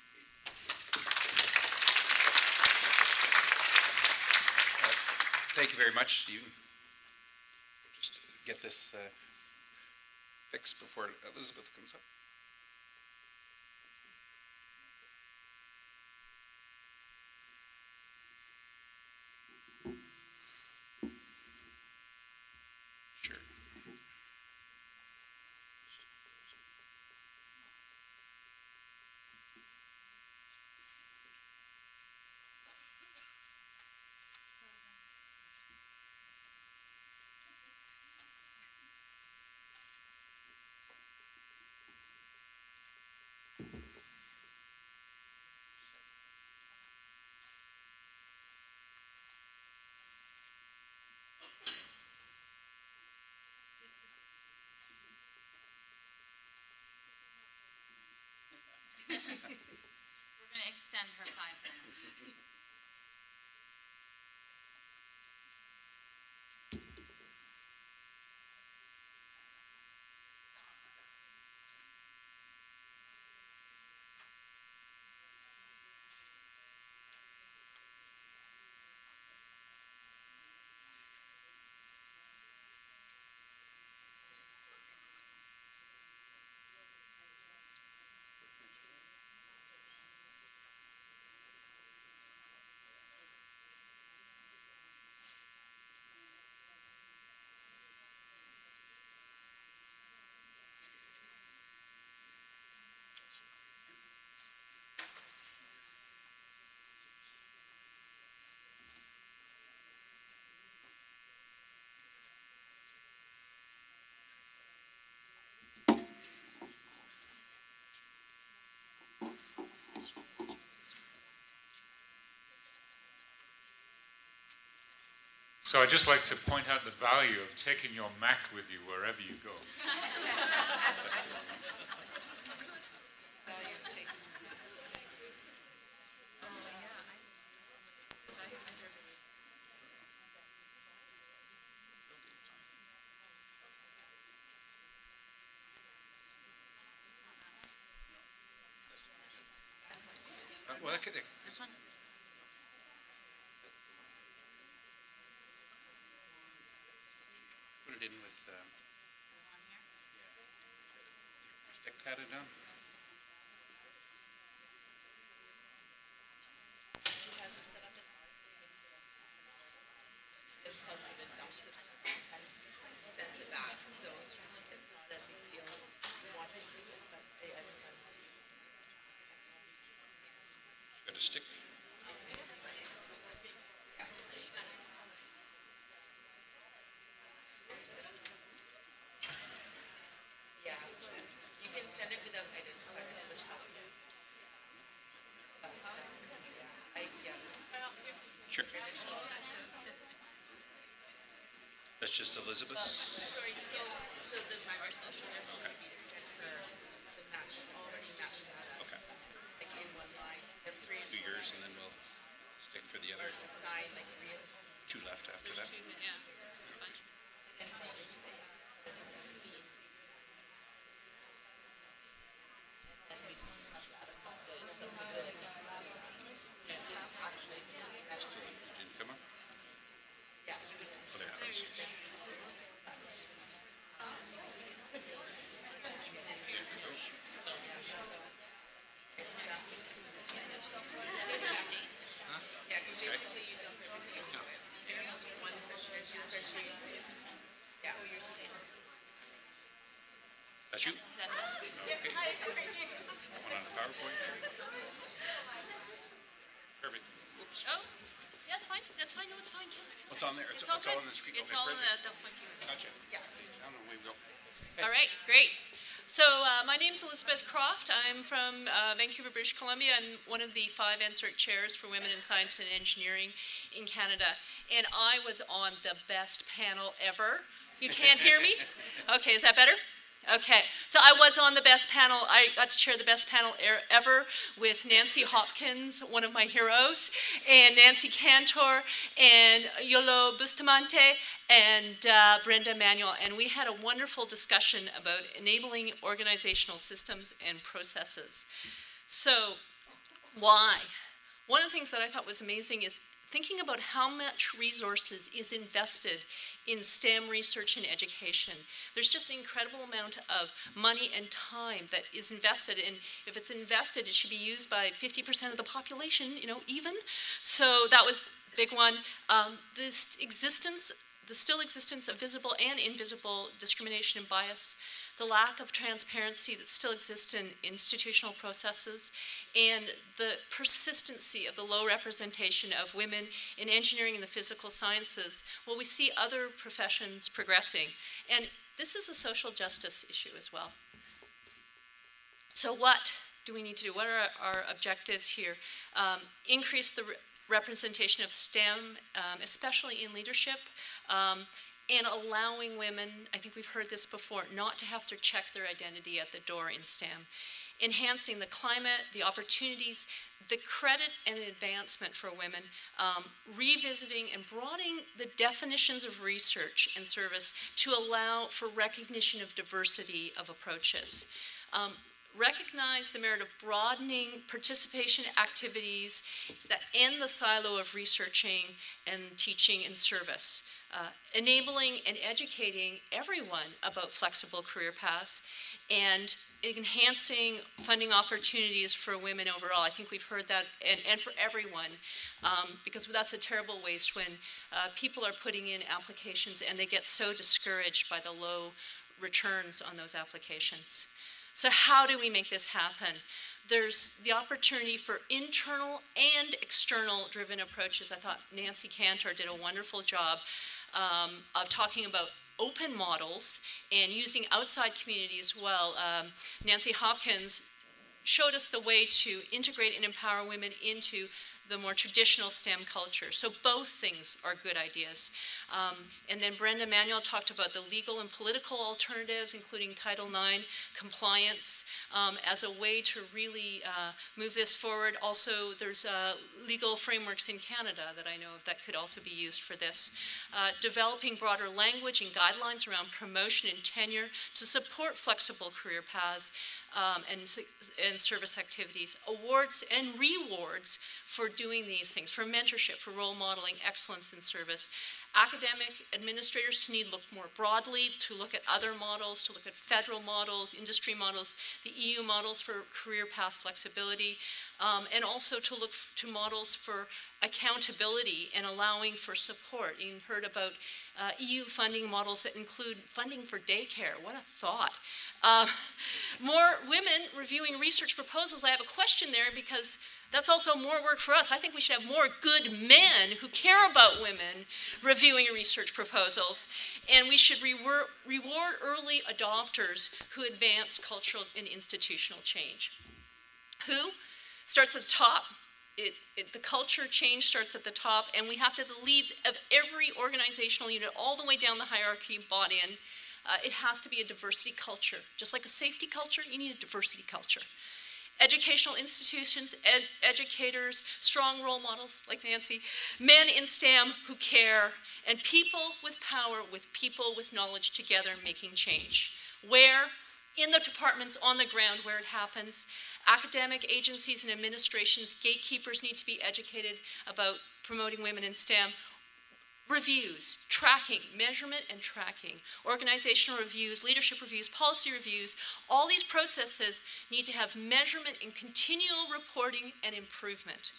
Thank you very much, Stephen. Just get this fixed before Elizabeth comes up. Sure. We're going to extend her 5 minutes. So I'd just like to point out the value of taking your Mac with you wherever you go. Well, okay. This one? Put it in with stick patted down. Got a stick. That's just Elizabeth? Sorry, so the Microsoft suggestion would be to send her the match, already matched data. Okay. Like in one line. The three Do yours and then we'll stick for the other. side, like three. Two left after that. Yeah, a bunch of Still didn't come up? Yeah. Oh, there it is. Yeah, because basically you dump everything into it. One spreadsheet. Yeah. That's you? That's us. Okay. One on the PowerPoint. Perfect. Oops. Oh, yeah, that's fine. That's fine. No, it's fine, Ken. What's on there? It's all all good. on the screen. It's Okay, all in perfect. the funky. Gotcha. Yeah. Down the way we go. All right, great. So my name's Elizabeth Croft. I'm from Vancouver, British Columbia. I'm one of the 5 NSERC chairs for women in science and engineering in Canada. And I was on the best panel ever. You can't hear me? Okay, is that better? Okay, so I was on the best panel. I got to chair the best panel ever with Nancy Hopkins, one of my heroes, and Nancy Cantor, and Yolo Bustamante, and Brenda Manuel. And we had a wonderful discussion about enabling organizational systems and processes. So, why? One of the things that I thought was amazing is thinking about how much resources is invested in STEM research and education. There's just an incredible amount of money and time that is invested, and if it's invested, it should be used by 50% of the population, you know, even. So that was a big one. The still existence of visible and invisible discrimination and bias, the lack of transparency that still exists in institutional processes, and the persistency of the low representation of women in engineering and the physical sciences. Well, we see other professions progressing, and this is a social justice issue as well. So what do we need to do? What are our objectives here? Increase the representation of STEM, especially in leadership, and allowing women, I think we've heard this before, not to have to check their identity at the door in STEM. Enhancing the climate, the opportunities, the credit and advancement for women, revisiting and broadening the definitions of research and service to allow for recognition of diversity of approaches. Recognize the merit of broadening participation activities that end the silo of researching and teaching and service. Enabling and educating everyone about flexible career paths, and enhancing funding opportunities for women overall. I think we've heard that, and for everyone, because that's a terrible waste when people are putting in applications and they get so discouraged by the low returns on those applications. So how do we make this happen? There's the opportunity for internal and external driven approaches. I thought Nancy Cantor did a wonderful job of talking about open models and using outside community as well. Nancy Hopkins showed us the way to integrate and empower women into the more traditional STEM culture. So both things are good ideas. And then Brenda Manuel talked about the legal and political alternatives, including Title IX compliance, as a way to really move this forward. Also, there's legal frameworks in Canada that I know of that could also be used for this. Developing broader language and guidelines around promotion and tenure to support flexible career paths and service activities. Awards and rewards for doing these things, for mentorship, for role modeling, excellence in service. Academic administrators to need to look more broadly, to look at other models, to look at federal models, industry models, the EU models for career path flexibility, and also to look to models for accountability and allowing for support. You heard about EU funding models that include funding for daycare. What a thought. More women reviewing research proposals. I have a question there because that's also more work for us. I think we should have more good men who care about women reviewing research proposals. And we should reward early adopters who advance cultural and institutional change. Who? Starts at the top. the culture change starts at the top, and we have to have the leads of every organizational unit all the way down the hierarchy bought in. It has to be a diversity culture. Just like a safety culture, you need a diversity culture. Educational institutions, educators, strong role models like Nancy, men in STEM who care, and people with power, with people with knowledge together making change. Where? In the departments, on the ground where it happens. Academic agencies and administrations, gatekeepers need to be educated about promoting women in STEM. Reviews, tracking, measurement and tracking, organizational reviews, leadership reviews, policy reviews, all these processes need to have measurement and continual reporting and improvement.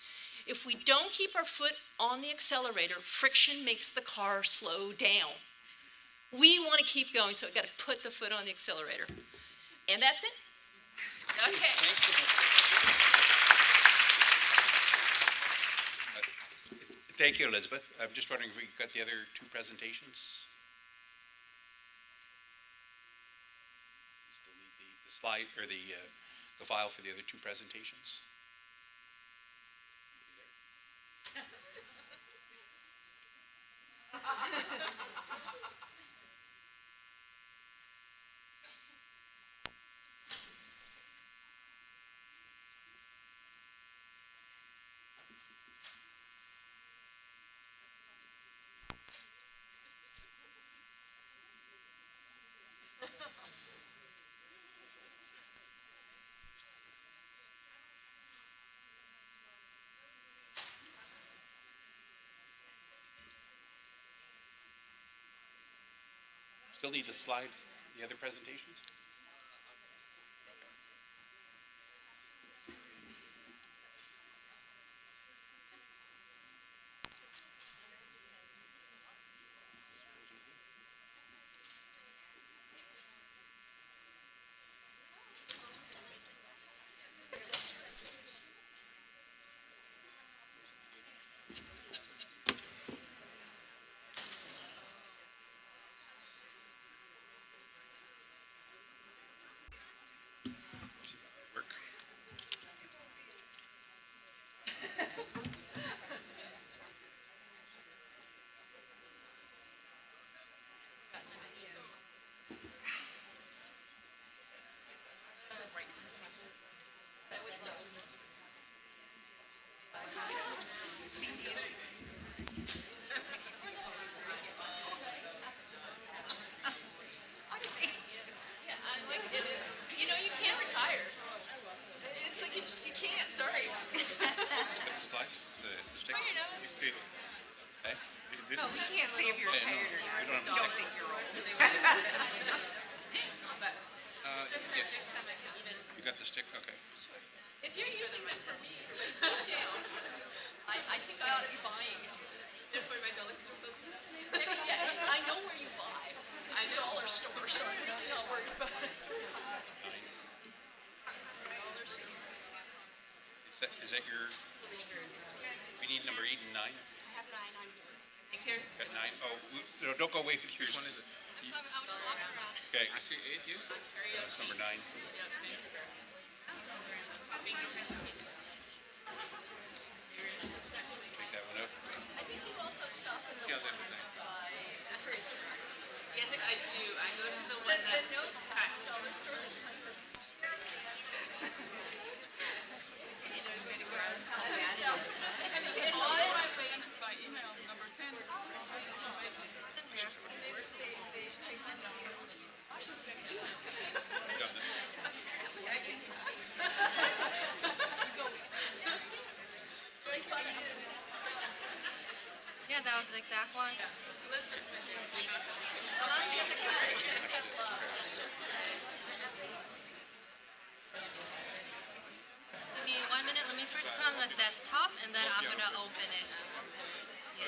If we don't keep our foot on the accelerator, friction makes the car slow down. We want to keep going, so we've got to put the foot on the accelerator. And that's it. Okay. Thank you, Elizabeth. I'm just wondering if we got the other two presentations. Still need the slide or the file for the other two presentations. Still need the slide, the other presentations? You can't, sorry. The slide, the stick. You stick. Hey? Is this? No, we can't say if you're tired or not. We don't Don't think you're old. Yes. You got the stick? Okay. If you're using them for me, slow down. I think I ought to be buying. Yeah, I know where you buy. It's a dollar store, so I'm really not worried about it. Is that your? We need number 8 and 9. I have 9 on here. Here. Got 9. Oh, no, don't go away with yours. Which one is it? Okay. I see 8, you? That's number 9. Take that one up. I think you also stop in the Yes, I do. I go to the one that's the notes dollar store. By email, number 10. Yeah, that was the exact one. Give me 1 minute. Let me first put on the desktop, and then I'm gonna open it. Yeah.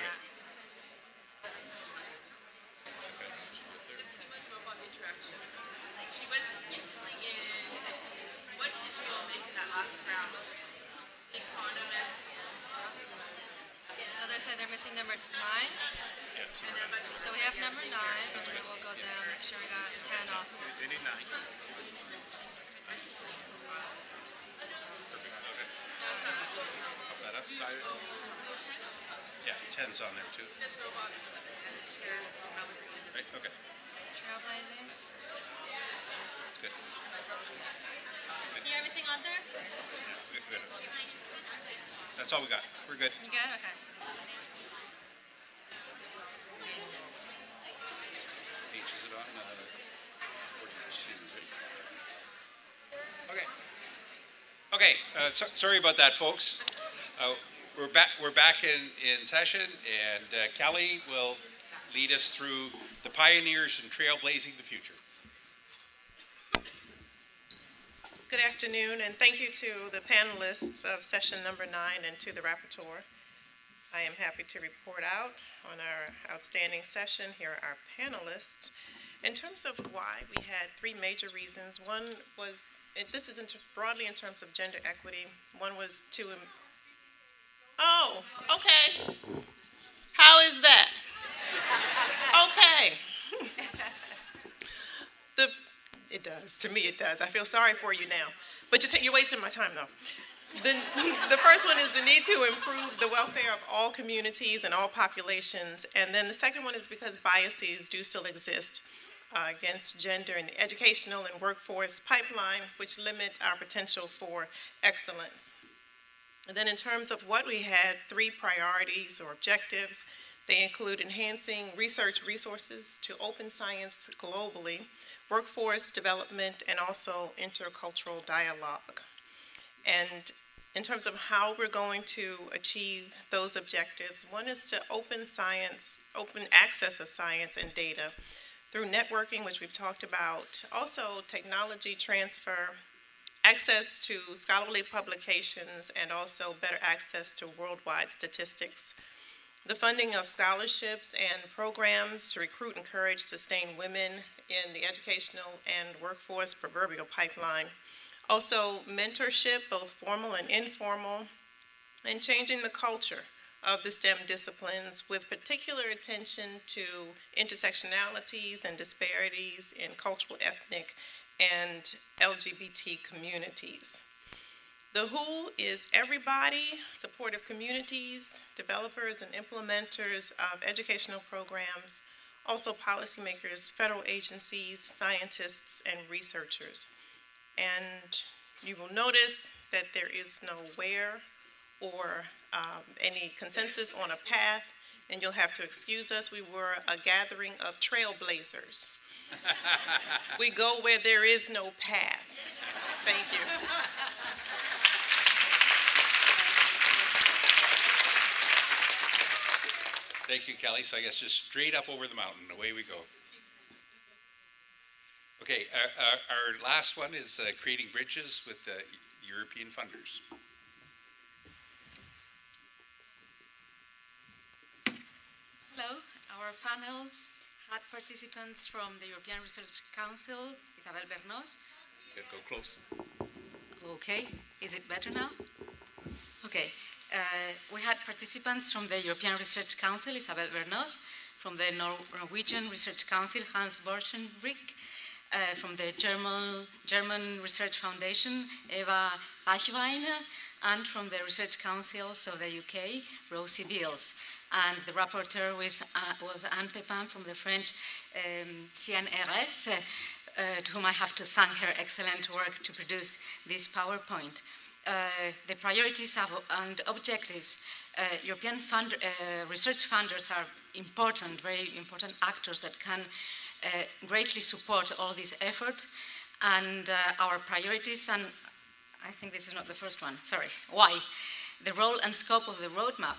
She was recently in, what did you all make to us from Economist? So they're missing number 9. So we have number 9, and then we'll go down, make sure we got 10 also. They need 9. Perfect. Okay. Pop that up. 10's on there too. Right, okay. Trailblazing. That's good. See everything on there? Good, good. That's all we got. We're good. You good? Okay. H is it on? 42, right? Okay. Okay, sorry about that, folks. We're back in session, and Kelly will lead us through the pioneers in trailblazing the future. Good afternoon, and thank you to the panelists of session number 9 and to the rapporteur. I am happy to report out on our outstanding session. Here are our panelists. In terms of why, we had 3 major reasons. One was, this is broadly in terms of gender equity. One was to, oh, okay. How is that? Okay. It does. To me, it does. I feel sorry for you now. But you're wasting my time, though. The first one is the need to improve the welfare of all communities and all populations. And then the second one is because biases do still exist against gender in the educational and workforce pipeline, which limit our potential for excellence. And then in terms of what we had, 3 priorities or objectives. They include enhancing research resources to open science globally, workforce development, and also intercultural dialogue. And in terms of how we're going to achieve those objectives, one is to open science, open access of science and data through networking, which we've talked about, also technology transfer, access to scholarly publications, and also better access to worldwide statistics. The funding of scholarships and programs to recruit, encourage, sustain women in the educational and workforce proverbial pipeline. Also, mentorship, both formal and informal, and changing the culture of the STEM disciplines with particular attention to intersectionalities and disparities in cultural, ethnic, and LGBT communities. The WHO is everybody, supportive communities, developers and implementers of educational programs, also policymakers, federal agencies, scientists, and researchers. And you will notice that there is no where or any consensus on a path, and you'll have to excuse us. We were a gathering of trailblazers. We go where there is no path. Thank you. Thank you, Kelly. So I guess just straight up over the mountain, away we go. Okay, our last one is creating bridges with the European funders. Hello, our panel had participants from the European Research Council, Isabel Bernos. Go close. Okay, is it better now? Okay, we had participants from the European Research Council, Isabel Bernos, from the Norwegian Research Council, Hans Borchenbrink, from the German Research Foundation, Eva Reichwein, and from the Research Councils of the UK, Rosie Beals. And the rapporteur was Anne Pepin from the French CNRS, to whom I have to thank her excellent work to produce this PowerPoint. The priorities and objectives. European research funders are important, very important actors that can greatly support all this effort. And our priorities, and I think this is not the first one, sorry, why? The role and scope of the roadmap.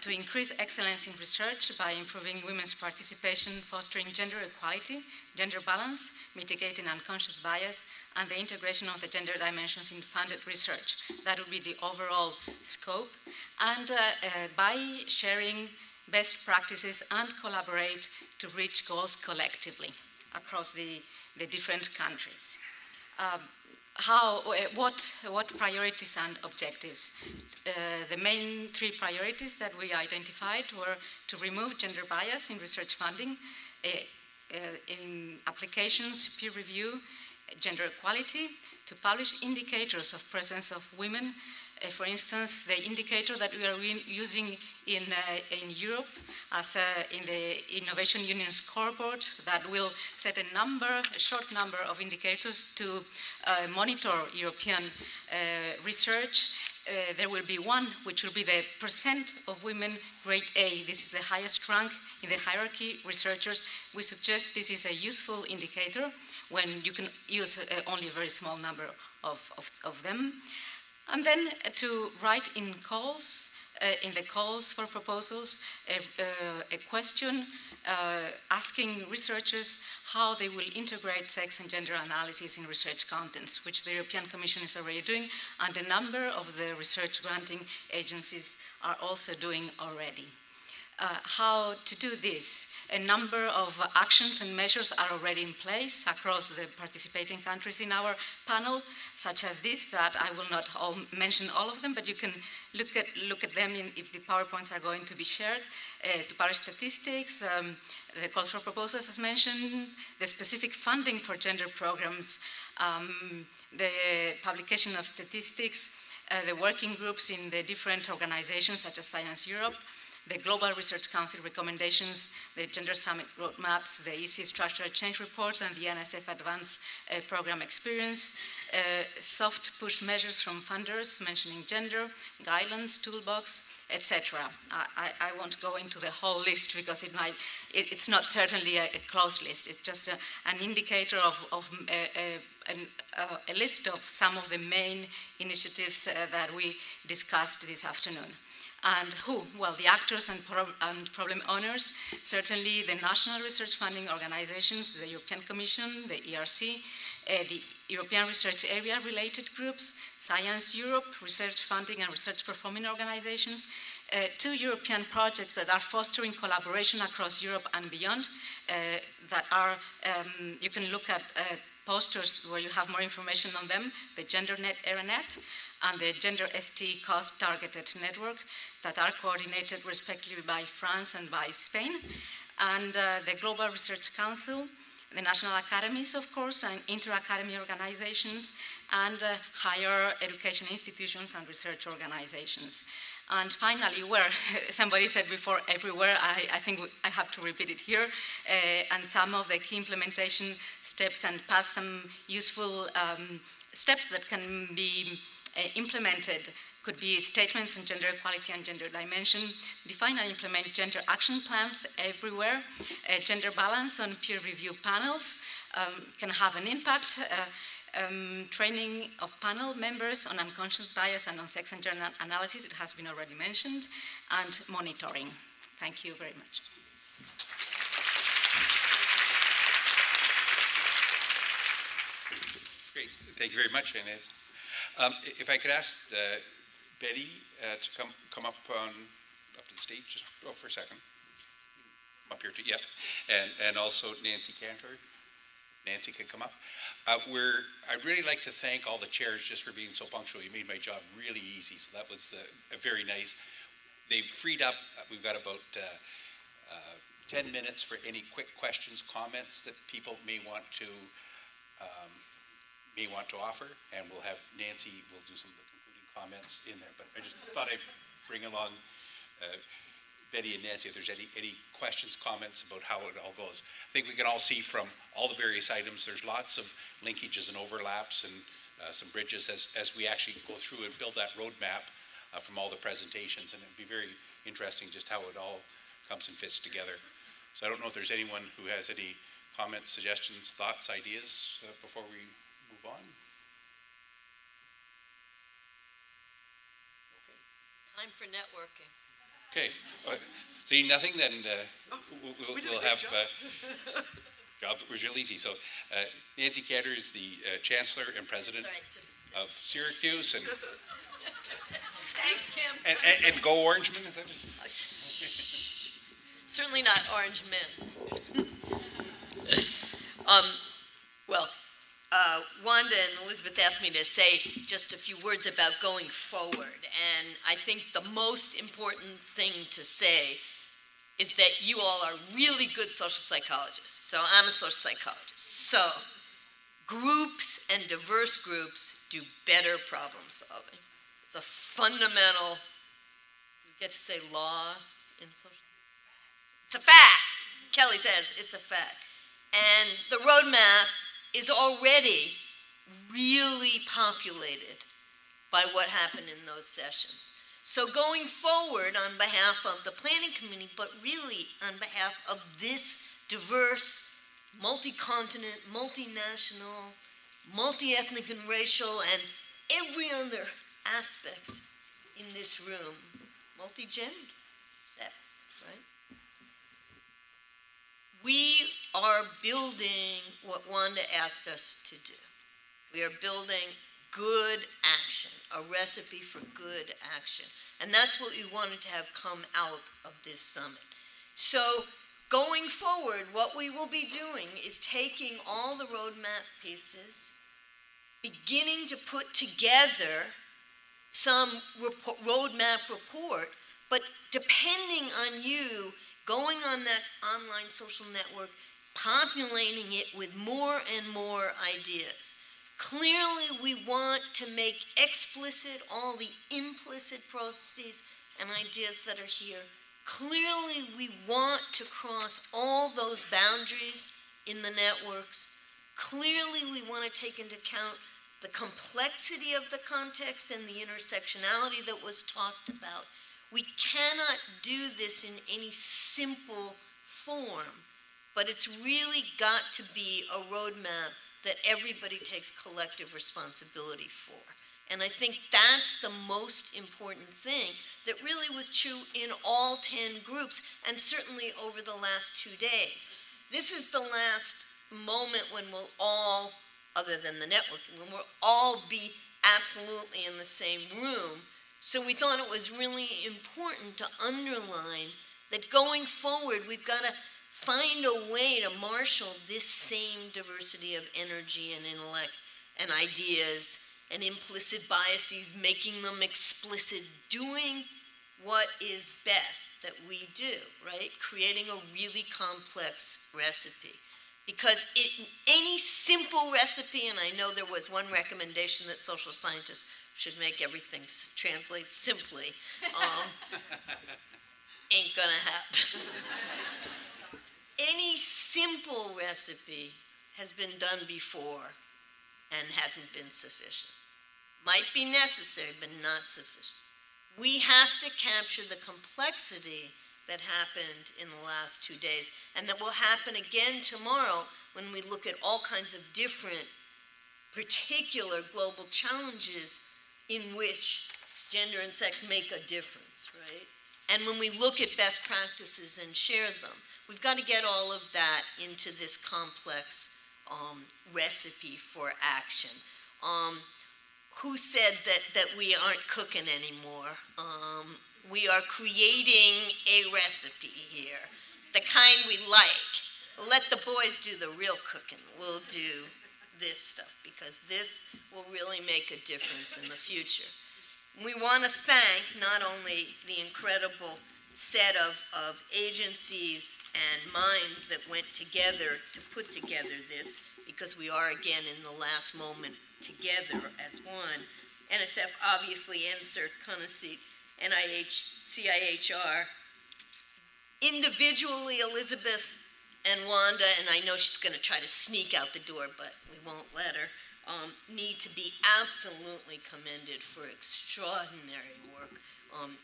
To increase excellence in research by improving women's participation, fostering gender equality, gender balance, mitigating unconscious bias, and the integration of the gender dimensions in funded research. That would be the overall scope. And by sharing best practices and collaborate to reach goals collectively across the different countries. What priorities and objectives? The main 3 priorities that we identified were to remove gender bias in research funding, in applications, peer review, gender equality, to publish indicators of presence of women For instance, the indicator that we are using in Europe as in the Innovation Union scoreboard that will set a short number of indicators to monitor European research. There will be one, which will be the percent of women grade A. This is the highest rank in the hierarchy. Researchers, we suggest this is a useful indicator when you can use only a very small number of them. And then to write in calls, in the calls for proposals, a question asking researchers how they will integrate sex and gender analysis in research contents, which the European Commission is already doing, and a number of the research granting agencies are also doing already. How to do this? A number of actions and measures are already in place across the participating countries in our panel, such as this, that I will not mention all of them, but you can look at them if the PowerPoints are going to be shared. To Paris statistics, the calls for proposals as mentioned, the specific funding for gender programs, the publication of statistics, the working groups in the different organizations such as Science Europe, the Global Research Council recommendations, the Gender Summit roadmaps, the EC structural change reports, and the NSF Advanced Program Experience, soft push measures from funders mentioning gender, guidelines, toolbox, etc. I won't go into the whole list because it's not certainly a closed list. It's just an indicator of a list of some of the main initiatives that we discussed this afternoon. And who? Well, the actors and problem owners, certainly the national research funding organizations, the European Commission, the ERC, the European Research Area related groups, Science Europe, research funding and research performing organizations, 2 European projects that are fostering collaboration across Europe and beyond, that are, you can look at posters where you have more information on them, the GenderNet ERANET and the Gender ST Cost Targeted Network that are coordinated respectively by France and by Spain, and the Global Research Council, the national academies, of course, and inter-academy organizations, and higher education institutions and research organizations. And finally, where somebody said before, everywhere, I think I have to repeat it here, and some of the key implementation steps and paths, some useful steps that can be implemented could be statements on gender equality and gender dimension, define and implement gender action plans everywhere, gender balance on peer review panels can have an impact, training of panel members on unconscious bias and on sex and gender analysis, it has been already mentioned, and monitoring. Thank you very much. Great, thank you very much, Inez. If I could ask Betty to come up to the stage, just for a second. Up here too, yeah. And also Nancy Cantor. Nancy can come up. I'd really like to thank all the chairs just for being so punctual. You made my job really easy, so that was very nice. They've freed up, we've got about 10 minutes for any quick questions, comments that people may want to offer, and we'll have Nancy, will do some of the concluding comments in there. But I just thought I'd bring along Betty and Nancy if there's any questions, comments about how it all goes. I think we can all see from all the various items, there's lots of linkages and overlaps and some bridges as we actually go through and build that roadmap from all the presentations, and it'd be very interesting just how it all comes and fits together. So I don't know if there's anyone who has any comments, suggestions, thoughts, ideas before we move on. Time for networking. Okay, seeing nothing, then we'll have job that was real easy. So Nancy Cantor is the Chancellor and President of Syracuse, and thanks, Kim. And Go Orangemen, is that it? Certainly not Orange Men. Well, Wanda and Elizabeth asked me to say just a few words about going forward, and I think the most important thing to say is that you all are really good social psychologists. So I'm a social psychologist. So groups and diverse groups do better problem solving. It's a fundamental, do we get to say law in social? It's a fact. Kelly says it's a fact. And the roadmap is already really populated by what happened in those sessions. So going forward on behalf of the planning committee, but really on behalf of this diverse, multi-continent, multinational, multi-ethnic and racial, and every other aspect in this room, multi-gender, sex, right? We are building what Wanda asked us to do. We are building good action, a recipe for good action. And that's what we wanted to have come out of this summit. So going forward, what we will be doing is taking all the roadmap pieces, beginning to put together some roadmap report, but depending on you going on that online social network, populating it with more and more ideas. Clearly, we want to make explicit all the implicit processes and ideas that are here. Clearly, we want to cross all those boundaries in the networks. Clearly, we want to take into account the complexity of the context and the intersectionality that was talked about. We cannot do this in any simple form, but it's really got to be a roadmap that everybody takes collective responsibility for. And I think that's the most important thing that really was true in all 10 groups, and certainly over the last 2 days. This is the last moment when we'll all, other than the networking, when we'll all be absolutely in the same room. So we thought it was really important to underline that going forward, we've got to find a way to marshal this same diversity of energy and intellect and ideas and implicit biases, making them explicit, doing what is best that we do, right? Creating a really complex recipe. Because any simple recipe, and I know there was one recommendation that social scientists should make everything translate simply, ain't gonna happen. Any simple recipe has been done before and hasn't been sufficient. Might be necessary, but not sufficient. We have to capture the complexity that happened in the last 2 days, and that will happen again tomorrow when we look at all kinds of different particular global challenges in which gender and sex make a difference, right? And when we look at best practices and share them, we've got to get all of that into this complex recipe for action. Who said that we aren't cooking anymore? We are creating a recipe here, the kind we like. Let the boys do the real cooking. We'll do this stuff because this will really make a difference in the future. We want to thank not only the incredible set of agencies and minds that went together to put together this, because we are again in the last moment together as one. NSF, obviously, NSERC, CONACYT, NIH, CIHR. Individually, Elizabeth and Wanda, and I know she's going to try to sneak out the door, but we won't let her, need to be absolutely commended for extraordinary work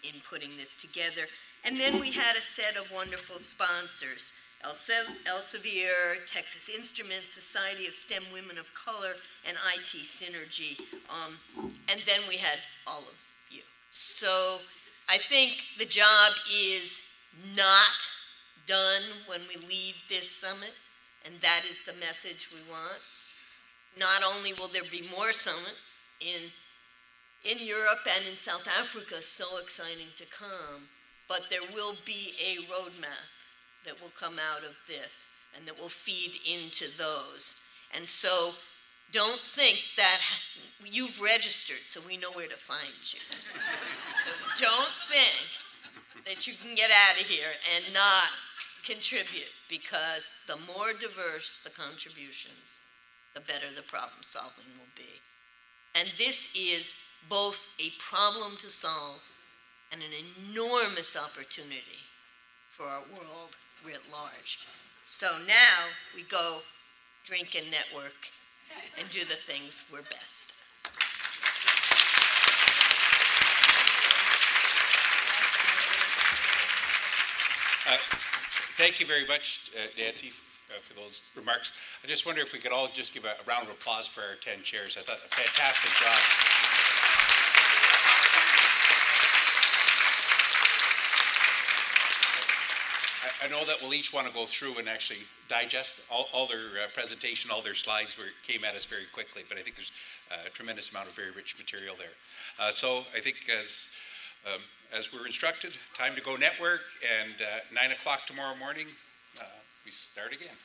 in putting this together. And then we had a set of wonderful sponsors: Elsevier, Texas Instruments, Society of STEM Women of Color, and IT Synergy. And then we had all of you. So I think the job is not done when we leave this summit, and that is the message we want. Not only will there be more summits in Europe and in South Africa, so exciting to come, but there will be a roadmap that will come out of this and that will feed into those. And so don't think that you've registered, so we know where to find you. So don't think that you can get out of here and not contribute, because the more diverse the contributions, the better the problem solving will be. And this is both a problem to solve and an enormous opportunity for our world writ large. So now we go drink and network and do the things we're best at. Thank you very much, Nancy, for those remarks. I just wonder if we could all just give a round of applause for our 10 chairs. I thought a fantastic job. I know that we'll each want to go through and actually digest all their presentation, all their slides came at us very quickly, but I think there's a tremendous amount of very rich material there. So I think as we're instructed, time to go network, and 9 o'clock tomorrow morning, we start again.